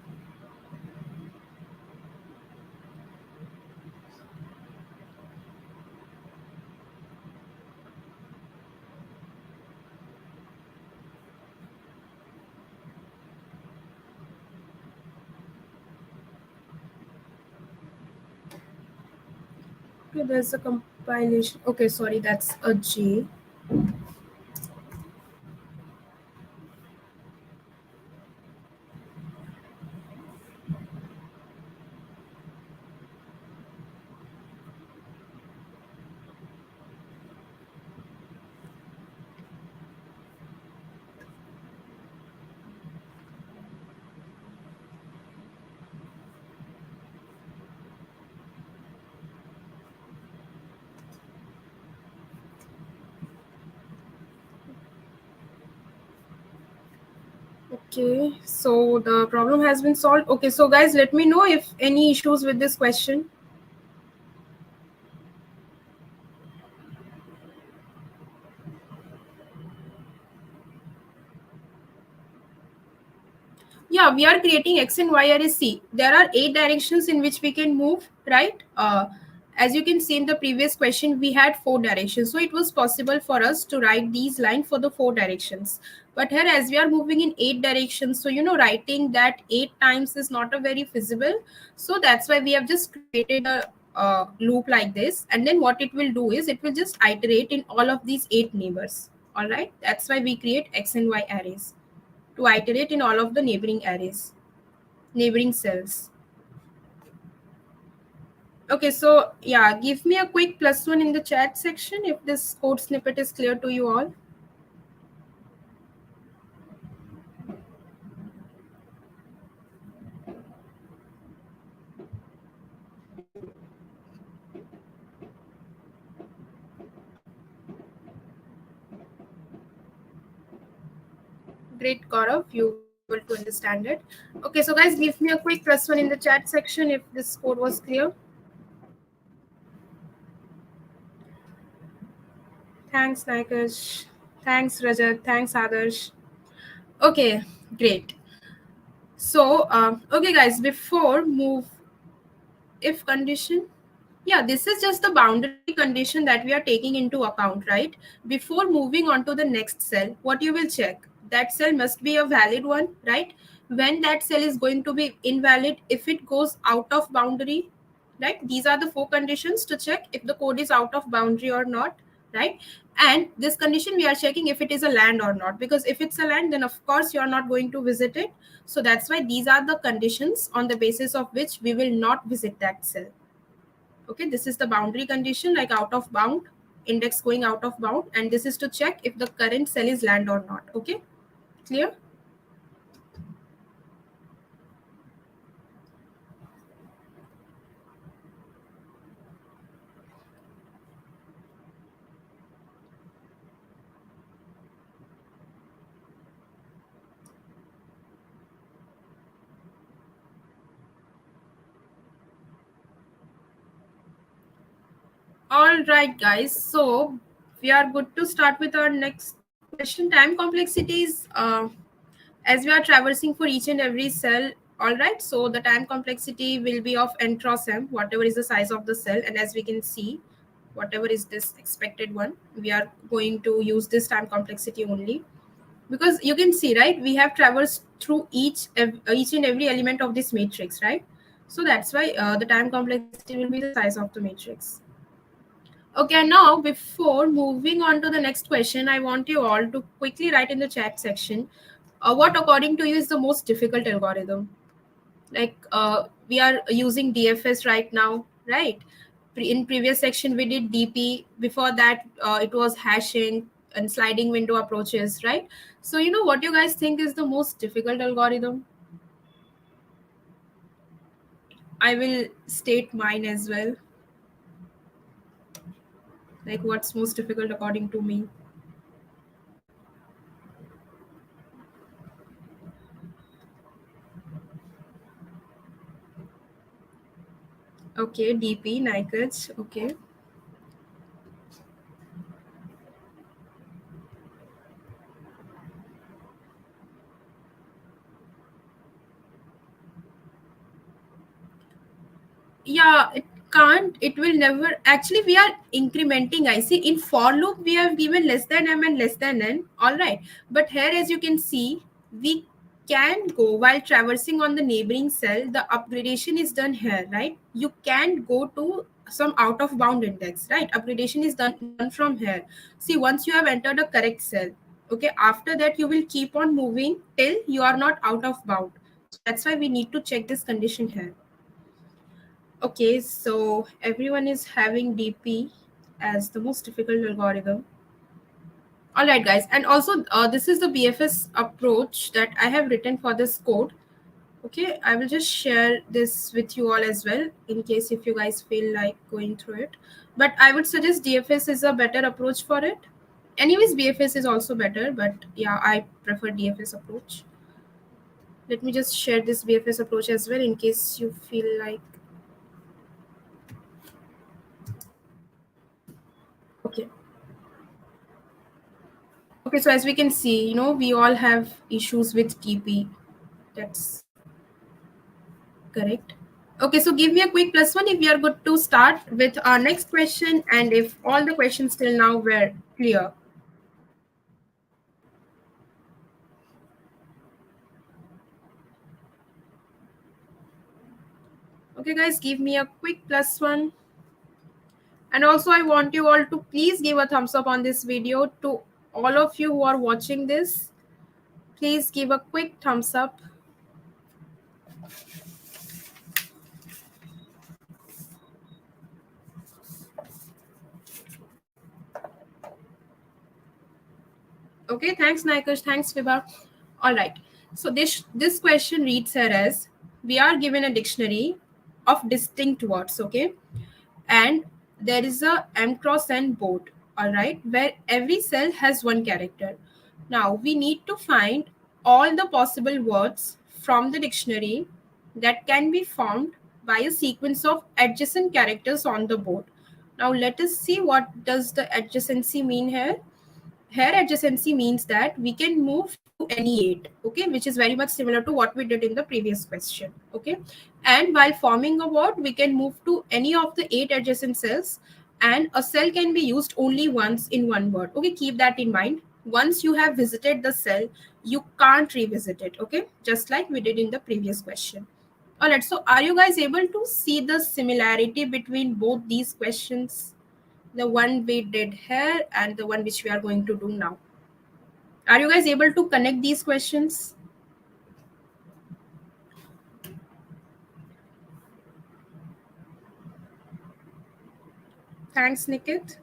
Okay, there's a compilation. Okay, sorry, that's a J. Okay, so the problem has been solved. Okay, so guys, let me know if any issues with this question. Yeah, we are creating x and y array. C. There are 8 directions in which we can move, right? As you can see in the previous question, we had 4 directions. So it was possible for us to write these lines for the 4 directions. But here, as we are moving in 8 directions, so writing that 8 times is not a very feasible. So that's why we have just created a loop like this. And then what it will do is it will just iterate in all of these 8 neighbors. All right. That's why we create x and y arrays to iterate in all of the neighboring arrays, neighboring cells. Okay, so yeah, give me a quick +1 in the chat section if this code snippet is clear to you all. Great, Gaurav. You were able to understand it. Okay, so guys, give me a quick +1 in the chat section if this code was clear. Thanks, Nikesh. Thanks, Rajat. Thanks, Adarsh. Okay, great. So, okay, guys, before move, if condition, yeah, this is just the boundary condition that we are taking into account, right? Before moving on to the next cell, what you will check? That cell must be a valid one, right? When that cell is going to be invalid, if it goes out of boundary, right? These are the 4 conditions to check if the code is out of boundary or not, right? And this condition we are checking if it is a land or not, because if it's a land, then of course you are not going to visit it. So that's why these are the conditions on the basis of which we will not visit that cell. Okay, this is the boundary condition, like out of bound, index going out of bound, and this is to check if the current cell is land or not. Okay, clear? All right, guys, so we are good to start with our next question. Time complexities, as we are traversing for each and every cell. All right, so the time complexity will be of n cross m, whatever is the size of the cell, and as we can see, whatever is this expected one, we are going to use this time complexity only, because you can see, right, we have traversed through each and every element of this matrix, right? So that's why the time complexity will be the size of the matrix. Okay, now before moving on to the next question, I want you all to quickly write in the chat section what according to you is the most difficult algorithm. Like we are using DFS right now, right? In previous section we did DP. Before that it was hashing and sliding window approaches, right? So you know what you guys think is the most difficult algorithm? I will state mine as well. Like what's most difficult according to me? Okay, DP, Nikach, okay. Yeah, it will never, actually we are incrementing. I see in for loop we have given less than m and less than n, all right, but here as you can see, we can go while traversing on the neighboring cell, the upgradation is done here, right? You can go to some out of bound index, right? Upgradation is done from here. See, once you have entered a correct cell, okay, after that you will keep on moving till you are not out of bound. So that's why we need to check this condition here. Okay, so everyone is having DP as the most difficult algorithm. All right, guys, and also this is the BFS approach that I have written for this code. Okay, I will just share this with you all as well in case if you guys feel like going through it. But I would suggest DFS is a better approach for it. Anyways, BFS is also better, but yeah, I prefer DFS approach. Let me just share this BFS approach as well in case you feel like. Okay. Okay, so as we can see, you know, we all have issues with TP. That's correct. Okay, so give me a quick +1 if we are good to start with our next question and if all the questions till now were clear. Okay, guys, give me a quick +1. And also, I want you all to please give a thumbs up on this video. To all of you who are watching this, please give a quick thumbs up. Okay, thanks Nikesh, thanks Vibha. All right, so this question reads here as, we are given a dictionary of distinct words, okay, and there is a m cross n board, all right, where every cell has one character. Now we need to find all the possible words from the dictionary that can be formed by a sequence of adjacent characters on the board. Now let us see what does the adjacency mean here. Here adjacency means that we can move to any 8, okay, which is very much similar to what we did in the previous question, okay. And while forming a word, we can move to any of the 8 adjacent cells, and a cell can be used only once in one word, okay. Keep that in mind. Once you have visited the cell, you can't revisit it, okay, just like we did in the previous question. All right, so are you guys able to see the similarity between both these questions, the one we did here and the one which we are going to do now? Are you guys able to connect these questions? Thanks, Nikit.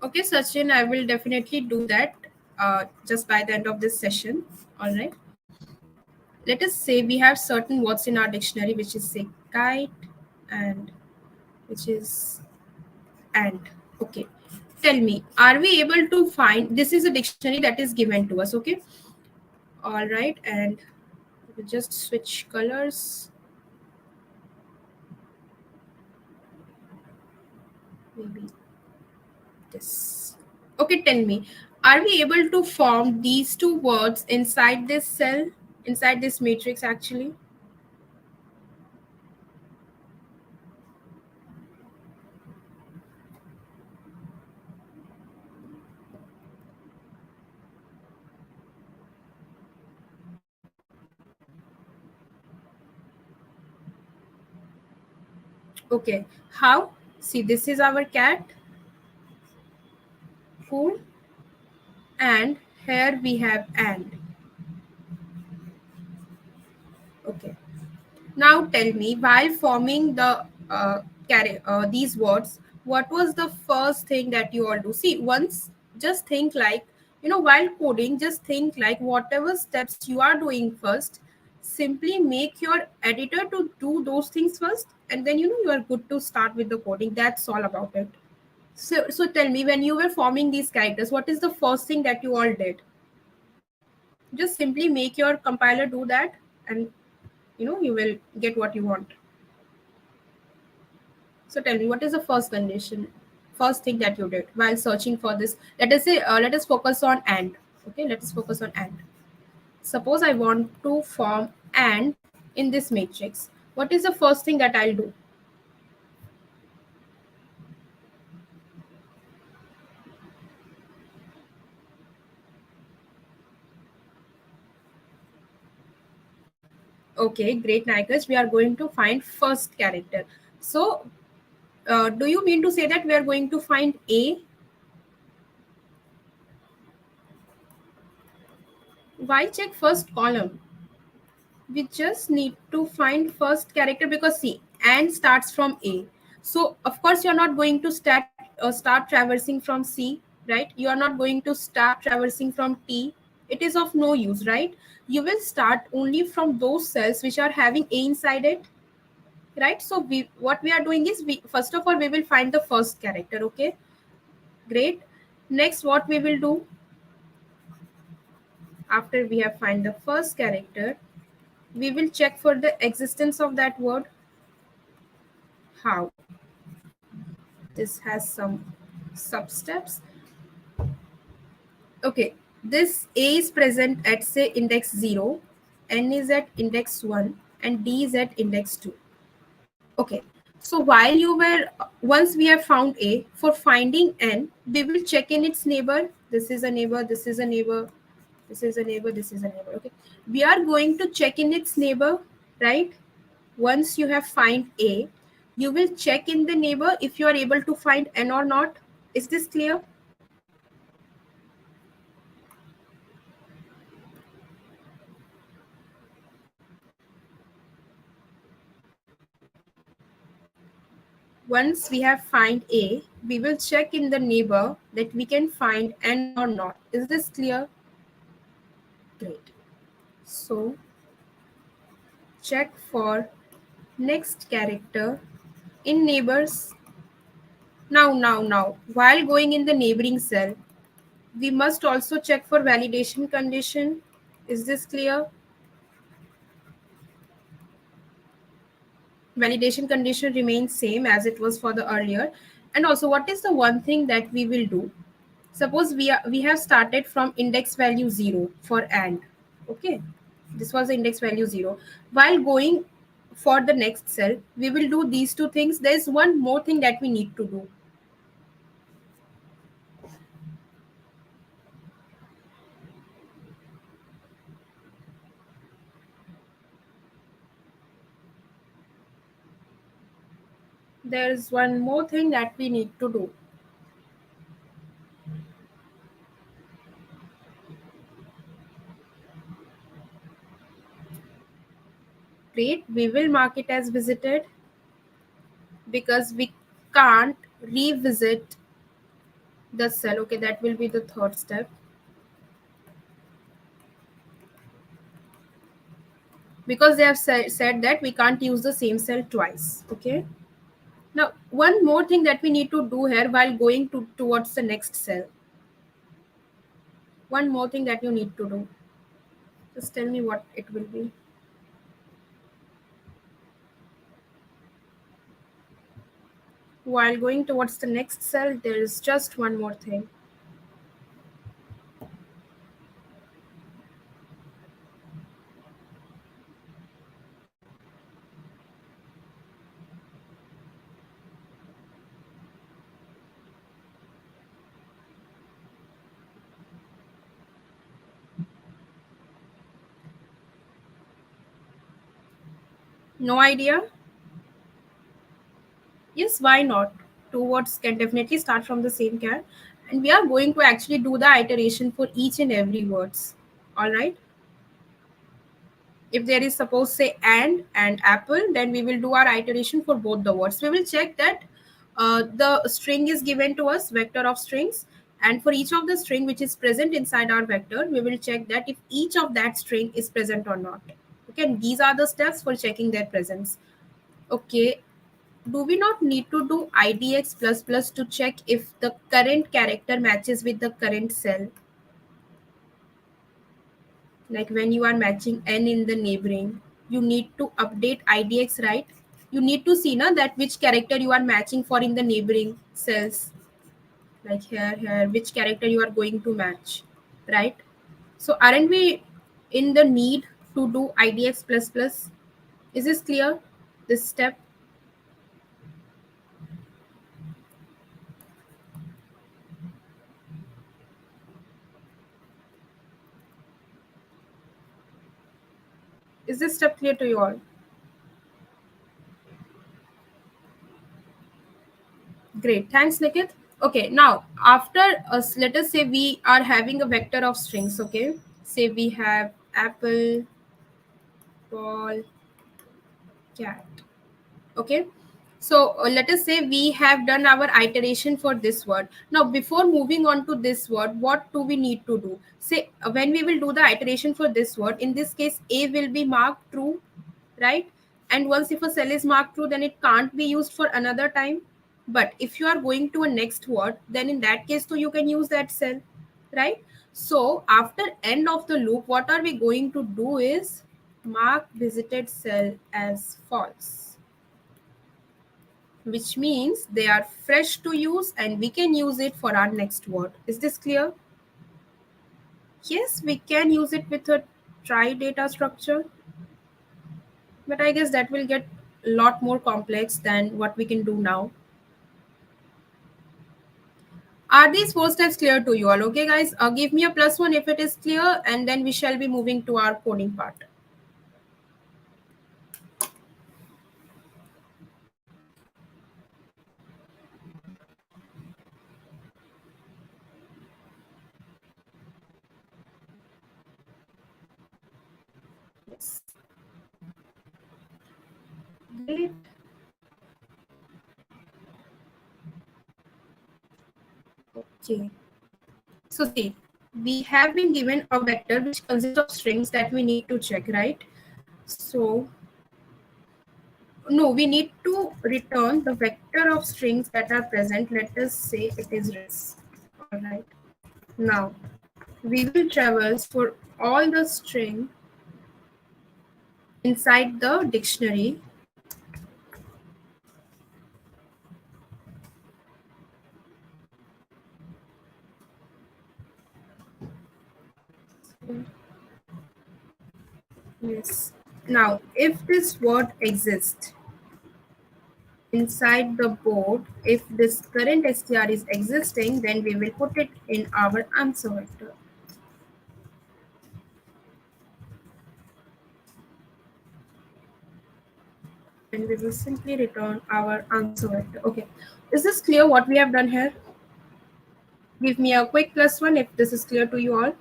Okay, Sachin, I will definitely do that just by the end of this session. All right. Let us say we have certain words in our dictionary, which is say kite and which is and. Okay. Tell me, are we able to find, this is a dictionary that is given to us, okay? All right. And we'll just switch colors. Maybe this. Okay, tell me, are we able to form these two words inside this cell, inside this matrix actually? Okay, how? See, this is our cat. Cool. And here we have and. Okay. Now tell me, while forming the these words, what was the first thing that you all do? See, once just think like, while coding, just think like whatever steps you are doing first, simply make your editor to do those things first, and then you are good to start with the coding. That's all about it. So tell me, when you were forming these characters, what is the first thing that you all did? Just simply make your compiler do that, and you will get what you want. So tell me, what is the first condition, first thing that you did while searching for this? Let us say, let us focus on and. Okay, let us focus on and. Suppose I want to form and in this matrix. What is the first thing that I'll do? Okay, great, Nikesh. We are going to find first character. So, do you mean to say that we are going to find A? Why check first column? We just need to find first character, because see, and starts from A. So of course you're not going to start traversing from C, right? You are not going to start traversing from T. It is of no use, right? You will start only from those cells which are having A inside it, right? So what we are doing is, we first of all we will find the first character. Okay, great. Next, what we will do after we have find the first character, we will check for the existence of that word. How? This has some sub steps. Okay, this A is present at say index 0, N is at index 1, and D is at index 2. Okay, so while you were, once we have found A, for finding N, we will check in its neighbor. This is a neighbor, this is a neighbor, this is a neighbor, this is a neighbor. Okay, we are going to check in its neighbor, right? Once you have find A, you will check in the neighbor if you are able to find N or not. Is this clear? once we have find A, we will check in the neighbor that we can find N or not. Is this clear? Great. So check for next character in neighbors. Now, while going in the neighboring cell, we must also check for validation condition. Is this clear? Validation condition remains same as it was for the earlier. And also, what is the one thing that we will do? Suppose we have started from index value 0 for AND. Okay, this was the index value 0. While going for the next cell, we will do these two things. There is one more thing that we need to do. There is one more thing that we need to do. Great, we will mark it as visited because we can't revisit the cell. Okay, that will be the third step. Because they have said that we can't use the same cell twice. Okay. Now, one more thing that we need to do here while going towards the next cell. One more thing that you need to do. Just tell me what it will be. While going towards the next cell, there is just one more thing. No idea? Yes, why not? Two words can definitely start from the same char. And we are going to actually do the iteration for each and every words. All right. If there is suppose say and apple, then we will do our iteration for both the words. We will check that the string is given to us, vector of strings, and for each of the string which is present inside our vector, we will check that if each of that string is present or not. Okay, and these are the steps for checking their presence. Okay, do we not need to do idx plus plus to check if the current character matches with the current cell? Like when you are matching n in the neighboring, you need to update idx, right? You need to see na that which character you are matching for in the neighboring cells, like here which character you are going to match, right? So aren't we in the need to do idx plus plus? Is this clear, this step? Is this step clear to you all? Great, thanks Nikit. Okay, now after us, let us say we are having a vector of strings. Okay, say we have apple, ball, cat. Okay, so let us say we have done our iteration for this word. Now before moving on to this word, what do we need to do? Say when we will do the iteration for this word, in this case a will be marked true, right? And once if a cell is marked true, then it can't be used for another time. But if you are going to a next word, then in that case too you can use that cell, right? So after end of the loop, what are we going to do is mark visited cell as false, which means they are fresh to use and we can use it for our next word. Is this clear? Yes, we can use it with a try data structure, but I guess that will get a lot more complex than what we can do now. Are these four steps clear to you all? Okay, guys, give me a +1 if it is clear, and then we shall be moving to our coding part. Yes. Great. Okay. So see, we have been given a vector which consists of strings that we need to check, right? So no, we need to return the vector of strings that are present. Let us say it is res. All right. Now we will traverse for all the string inside the dictionary. Yes. Now, if this word exists inside the board, if this current str is existing, then we will put it in our answer vector. And we will simply return our answer vector. Okay. Is this clear what we have done here? Give me a quick +1 if this is clear to you all.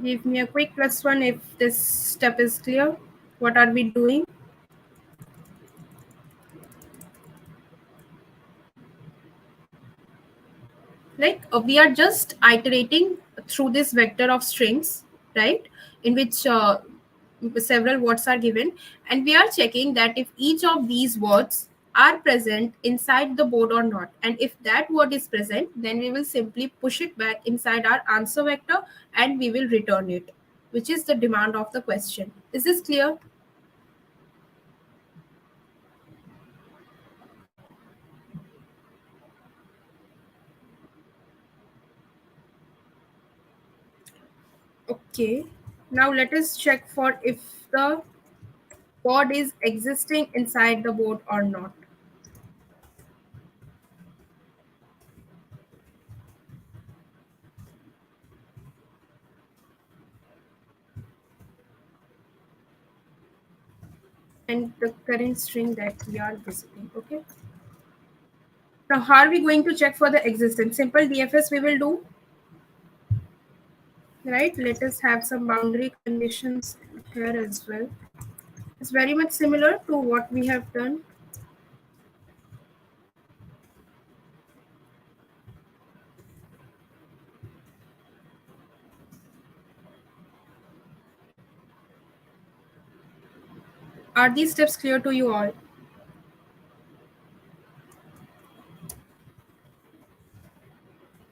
Give me a quick +1 if this step is clear. What are we doing? Like we are just iterating through this vector of strings, right, in which several words are given, and we are checking that if each of these words are present inside the board or not, and if that word is present, then we will simply push it back inside our answer vector and we will return it, which is the demand of the question. Is this clear? Okay, now let us check for if the word is existing inside the board or not. And the current string that we are visiting. Okay. Now, how are we going to check for the existence? Simple DFS we will do. Right. Let us have some boundary conditions here as well. It's very much similar to what we have done. Are these steps clear to you all?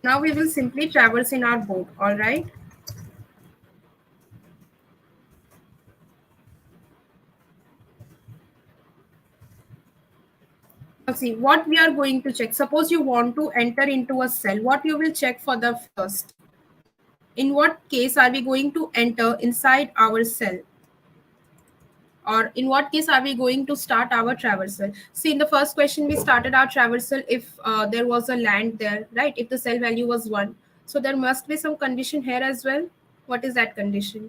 Now we will simply traverse in our board. All right. Now see what we are going to check. Suppose you want to enter into a cell. What you will check for the first? In what case are we going to enter inside our cell? Or in what case are we going to start our traversal? See, in the first question we started our traversal if there was a land there, right? If the cell value was 1, so there must be some condition here as well. What is that condition?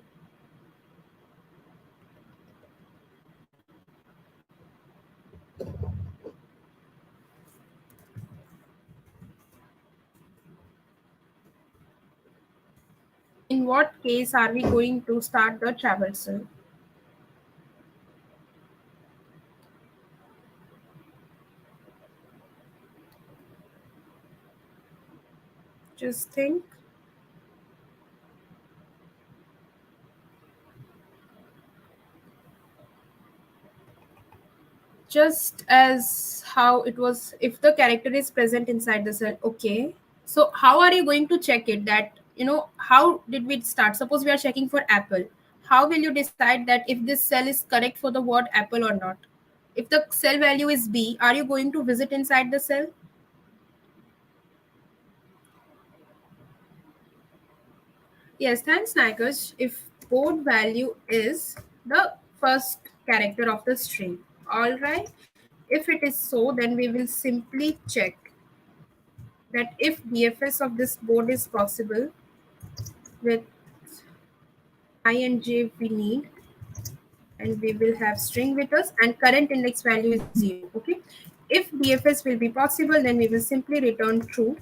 In what case are we going to start the traversal? Just think. Just as how it was if the character is present inside the cell. Okay, so how are you going to check it that how did we start? Suppose we are checking for apple. How will you decide that if this cell is correct for the word apple or not? If the cell value is b, are you going to visit inside the cell? Yes, thanks Nikesh. If board value is the first character of the string, all right, if it is so, then we will simply check that if DFS of this board is possible with I and j we need, and we will have string with us and current index value is 0. Okay. If DFS will be possible, then we will simply return true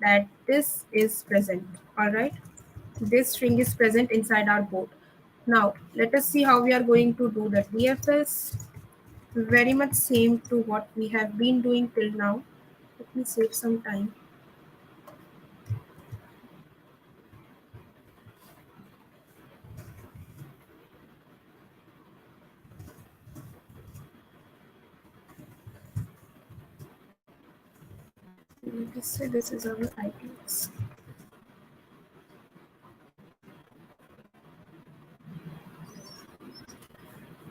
that this is present. All right, this string is present inside our board. Now let us see how we are going to do the DFS. Very much same to what we have been doing till now. Let me save some time. Let us say this is our IDX.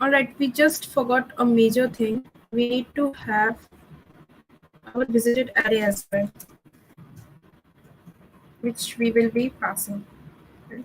Alright, we just forgot a major thing. We need to have our visited array as well, which we will be passing. Right?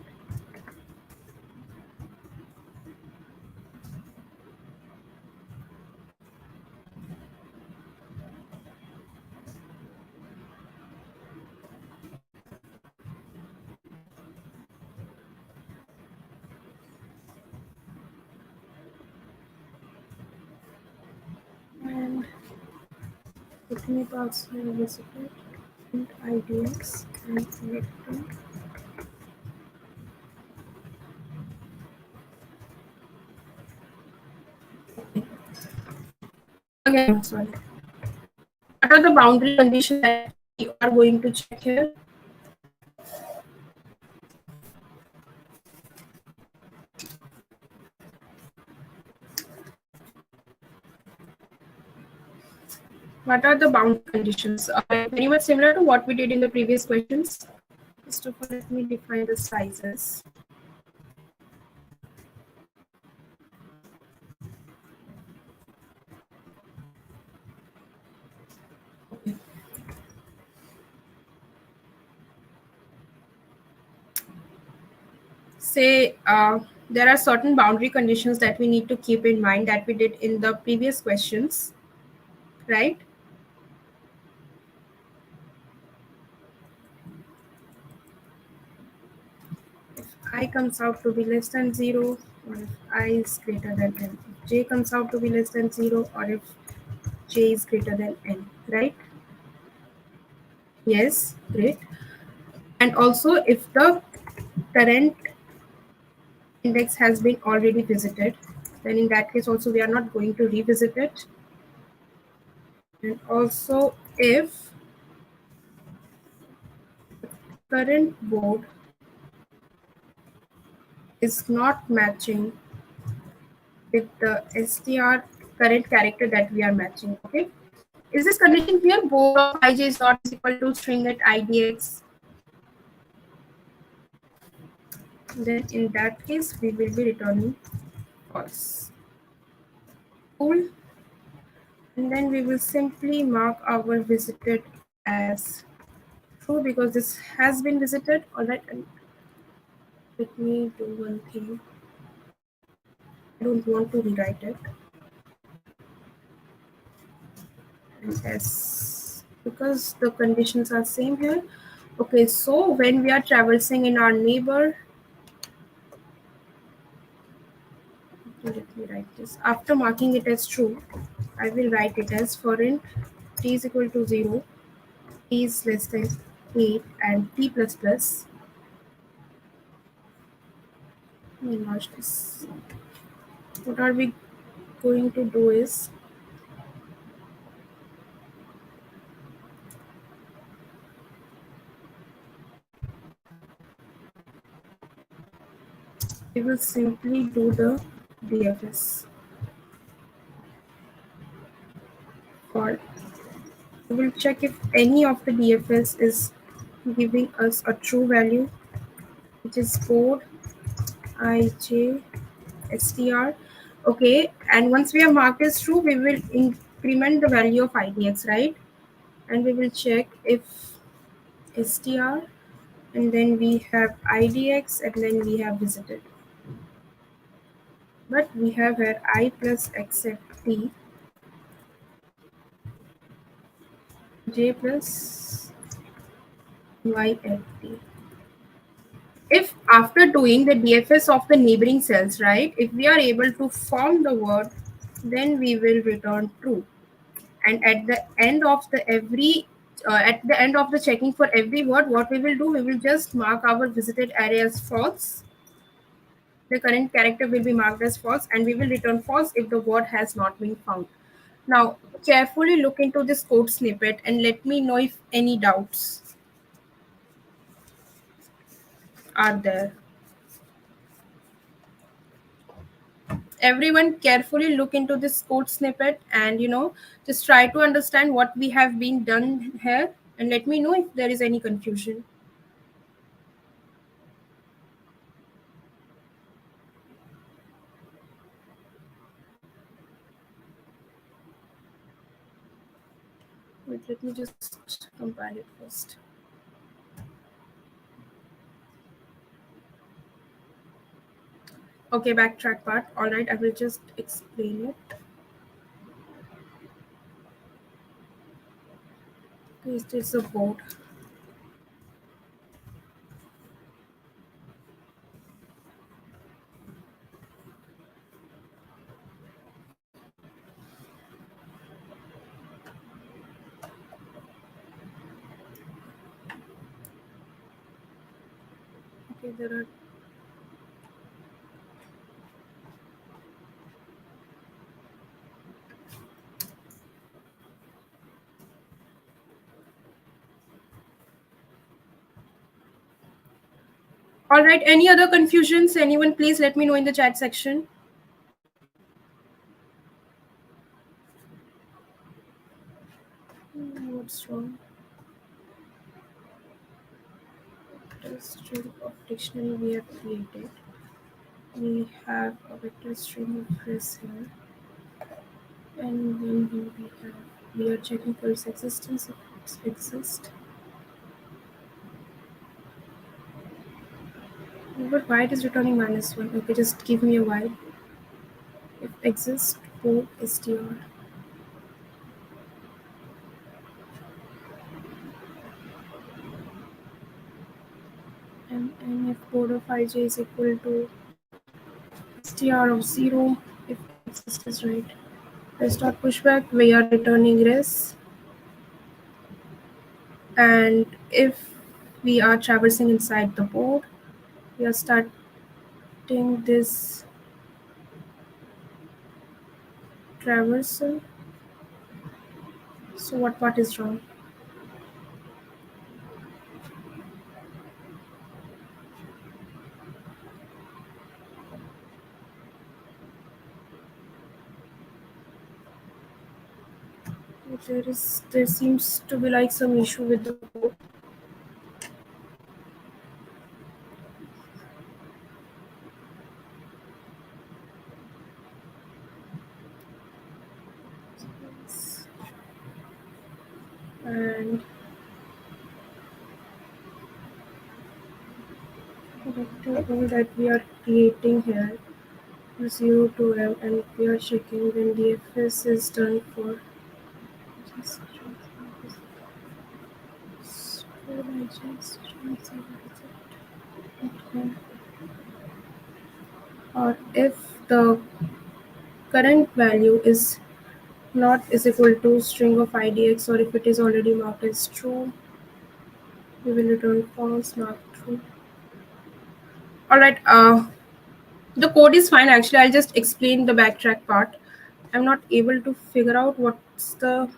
And let me pass here visited and IDX and select it. Again, sorry. What are the boundary conditions that we are going to check here? What are the boundary conditions? Very much similar to what we did in the previous questions. First of all, let me define the sizes. Say there are certain boundary conditions that we need to keep in mind that we did in the previous questions, right? If I comes out to be less than 0, or if I is greater than n. If j comes out to be less than 0, or if j is greater than n, right? Yes, great. And also if the current index has been already visited, then in that case also we are not going to revisit it. And also if current board is not matching with the str current character that we are matching. Okay, is this condition clear? Board of ij is not equal to string at idx. Then in that case we will be returning false. Cool. And then we will simply mark our visited as true because this has been visited. All right, and let me do one thing. I don't want to rewrite it. And S, because the conditions are same here. Okay, so when we are traversing in our neighbor, let me write this. After marking it as true, I will write it as for int t is equal to 0, t is less than 8, and t plus plus. Let me enlarge this. What are we going to do is we will simply do the DFS for. We will check if any of the DFS is giving us a true value, which is board ij str. Okay, and once we have marked as true, we will increment the value of idx, right? And we will check if str, and then we have idx, and then we have visited. But we have here I plus except t, j plus y at t. If after doing the DFS of the neighboring cells, right, if we are able to form the word, then we will return true. and at the end of the checking for every word, what we will do, we will just mark our visited array as false. The current character will be marked as false, and we will return false if the word has not been found. Now, carefully look into this code snippet and let me know if any doubts are there. Everyone carefully look into this code snippet and just try to understand what we have been done here, and let me know if there is any confusion. Wait, let me just compile it first. Okay, backtrack part. All right, I will just explain it. This is a board. Okay, there are all right. Any other confusions? Anyone, please let me know in the chat section. What's wrong? Vector string of dictionary we have created. We have a vector string of phrase here, and then we are checking for its existence. If it exists, but why it is returning -1? Okay, just give me a while. If exists, board str. And if board of ij is equal to str of 0, if exist is right. Restart pushback, we are returning res. And if we are traversing inside the board, we are starting this traversal. So what part is wrong? There seems to be like some issue with the code. And the rule that we are creating here 0 to m, and we are checking when the fs is done for or if the current value is not is equal to string of idx, or if it is already marked as true, we will return false marked true. All right, the code is fine. Actually, I'll just explain the backtrack part. I'm not able to figure out what's the,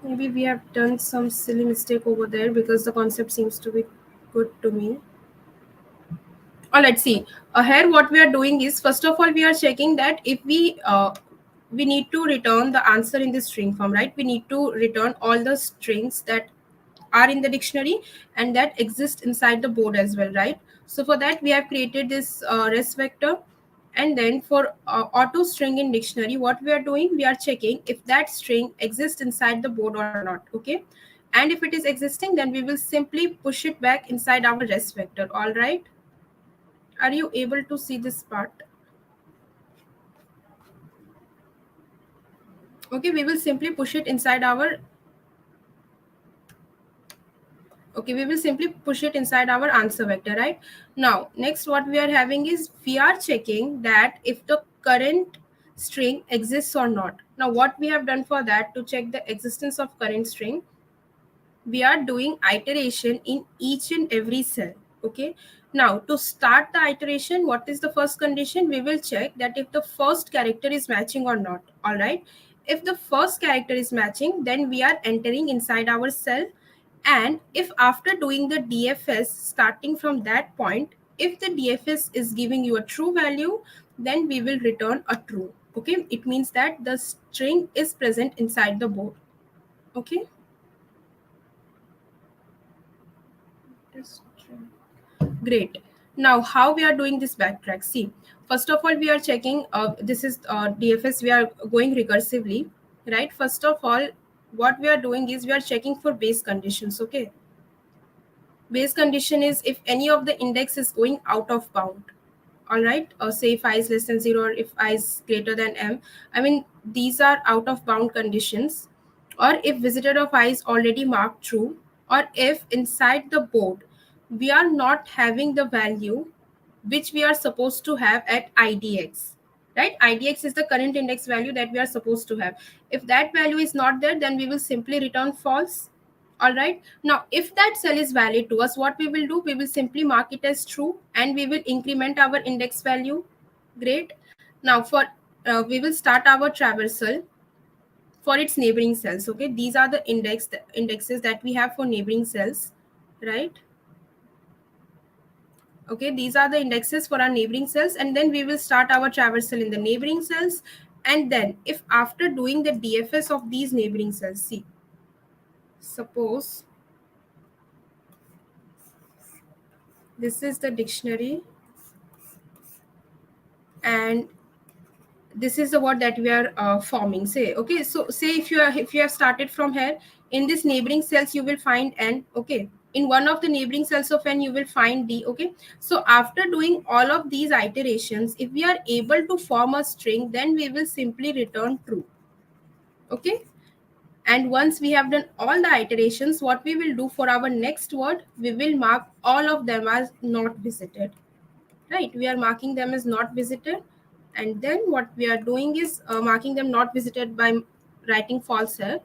maybe we have done some silly mistake over there, because the concept seems to be good to me. Let's see. Here what we are doing is, first of all, we are checking that if we need to return the answer in the string form, right? We need to return all the strings that are in the dictionary and that exist inside the board as well, right? So for that we have created this res vector, and then for auto string in dictionary, what we are doing, we are checking if that string exists inside the board or not. Okay, and if it is existing, then we will simply push it back inside our res vector. All right, are you able to see this part? Okay, we will simply push it inside our, okay, we will simply push it inside our answer vector, right? Now next what we are having is, we are checking that if the current string exists or not. Now what we have done for that, to check the existence of current string, we are doing iteration in each and every cell. Okay, now to start the iteration, what is the first condition? We will check that if the first character is matching or not. All right, if the first character is matching, then we are entering inside our cell. And if after doing the DFS starting from that point, if the DFS is giving you a true value, then we will return a true. Okay, it means that the string is present inside the board. Okay, great. Now how we are doing this backtrack? See, first of all we are checking, this is DFS, we are going recursively, right? First of all, what we are doing is we are checking for base conditions. Okay, base condition is if any of the index is going out of bound. All right, or say if I is less than 0 or if I is greater than m. I mean, these are out of bound conditions. Or if visitor of I is already marked true, or if inside the board we are not having the value which we are supposed to have at idx, right? Idx is the current index value that we are supposed to have. If that value is not there, then we will simply return false. All right, now if that cell is valid to us, what we will do, we will simply mark it as true and we will increment our index value. Great. Now for we will start our traversal for its neighboring cells. Okay, these are the indexes that we have for neighboring cells, right? Okay, these are the indexes for our neighboring cells, and then we will start our traversal in the neighboring cells. And then if after doing the DFS of these neighboring cells, see, suppose this is the dictionary and this is the word that we are forming, say. Okay, so say if you have started from here, in this neighboring cells you will find n. Okay, in one of the neighboring cells of n you will find d. Okay, so after doing all of these iterations, if we are able to form a string, then we will simply return true. Okay, and once we have done all the iterations, what we will do for our next word, we will mark all of them as not visited. Right, we are marking them as not visited. And then what we are doing is marking them not visited by writing false here.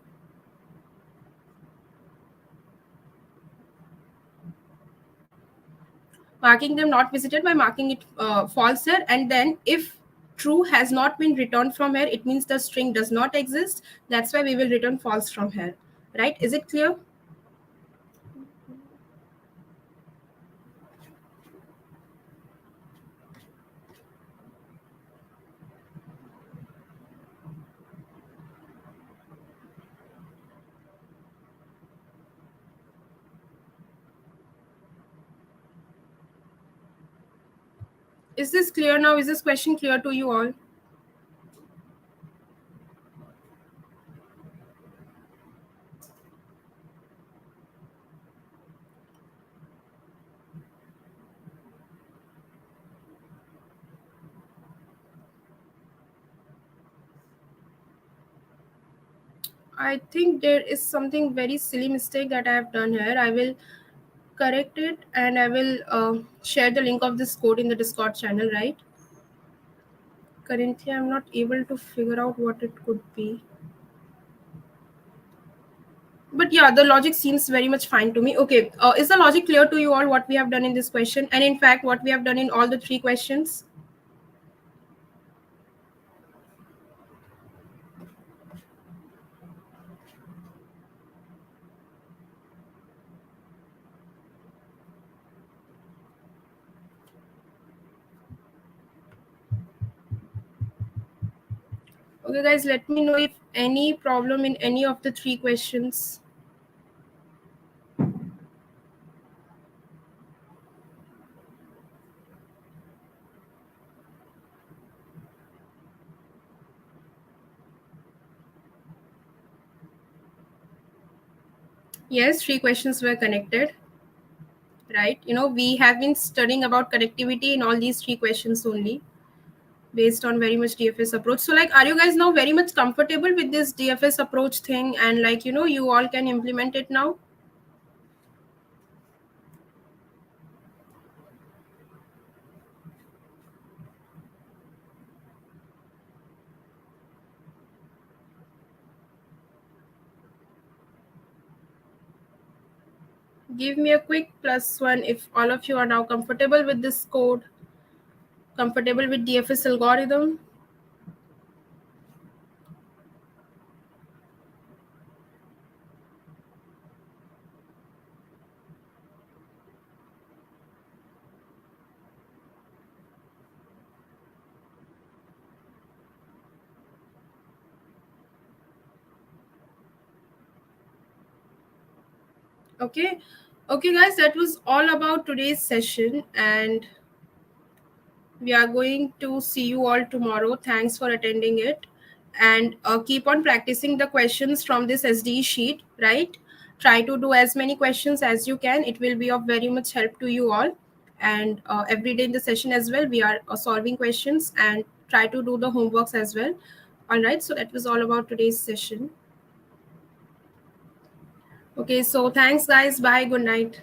Marking them not visited by marking it false here. And then if true has not been returned from here, it means the string does not exist. That's why we will return false from here. Right, is it clear? Is this clear now? Is this question clear to you all? I think there is something very silly mistake that I have done here. I will correct it and I will share the link of this code in the Discord channel, right? Currently, I'm not able to figure out what it could be. But yeah, the logic seems very much fine to me. Okay, is the logic clear to you all, what we have done in this question? And in fact, what we have done in all the three questions? Okay, guys, let me know if any problem in any of the three questions. Yes, three questions were connected, right? You know, we have been studying about connectivity in all these three questions only, based on very much DFS approach. So like, are you guys now very much comfortable with this DFS approach thing, and like, you know, you all can implement it now? Give me a quick +1 if all of you are now comfortable with this code, comfortable with DFS algorithm. Okay. Okay, guys, that was all about today's session, and we are going to see you all tomorrow. Thanks for attending it, and keep on practicing the questions from this SDE sheet, right? Try to do as many questions as you can. It will be of very much help to you all. And every day in the session as well, we are solving questions, and try to do the homeworks as well. All right, so that was all about today's session. Okay, so thanks, guys. Bye. Good night.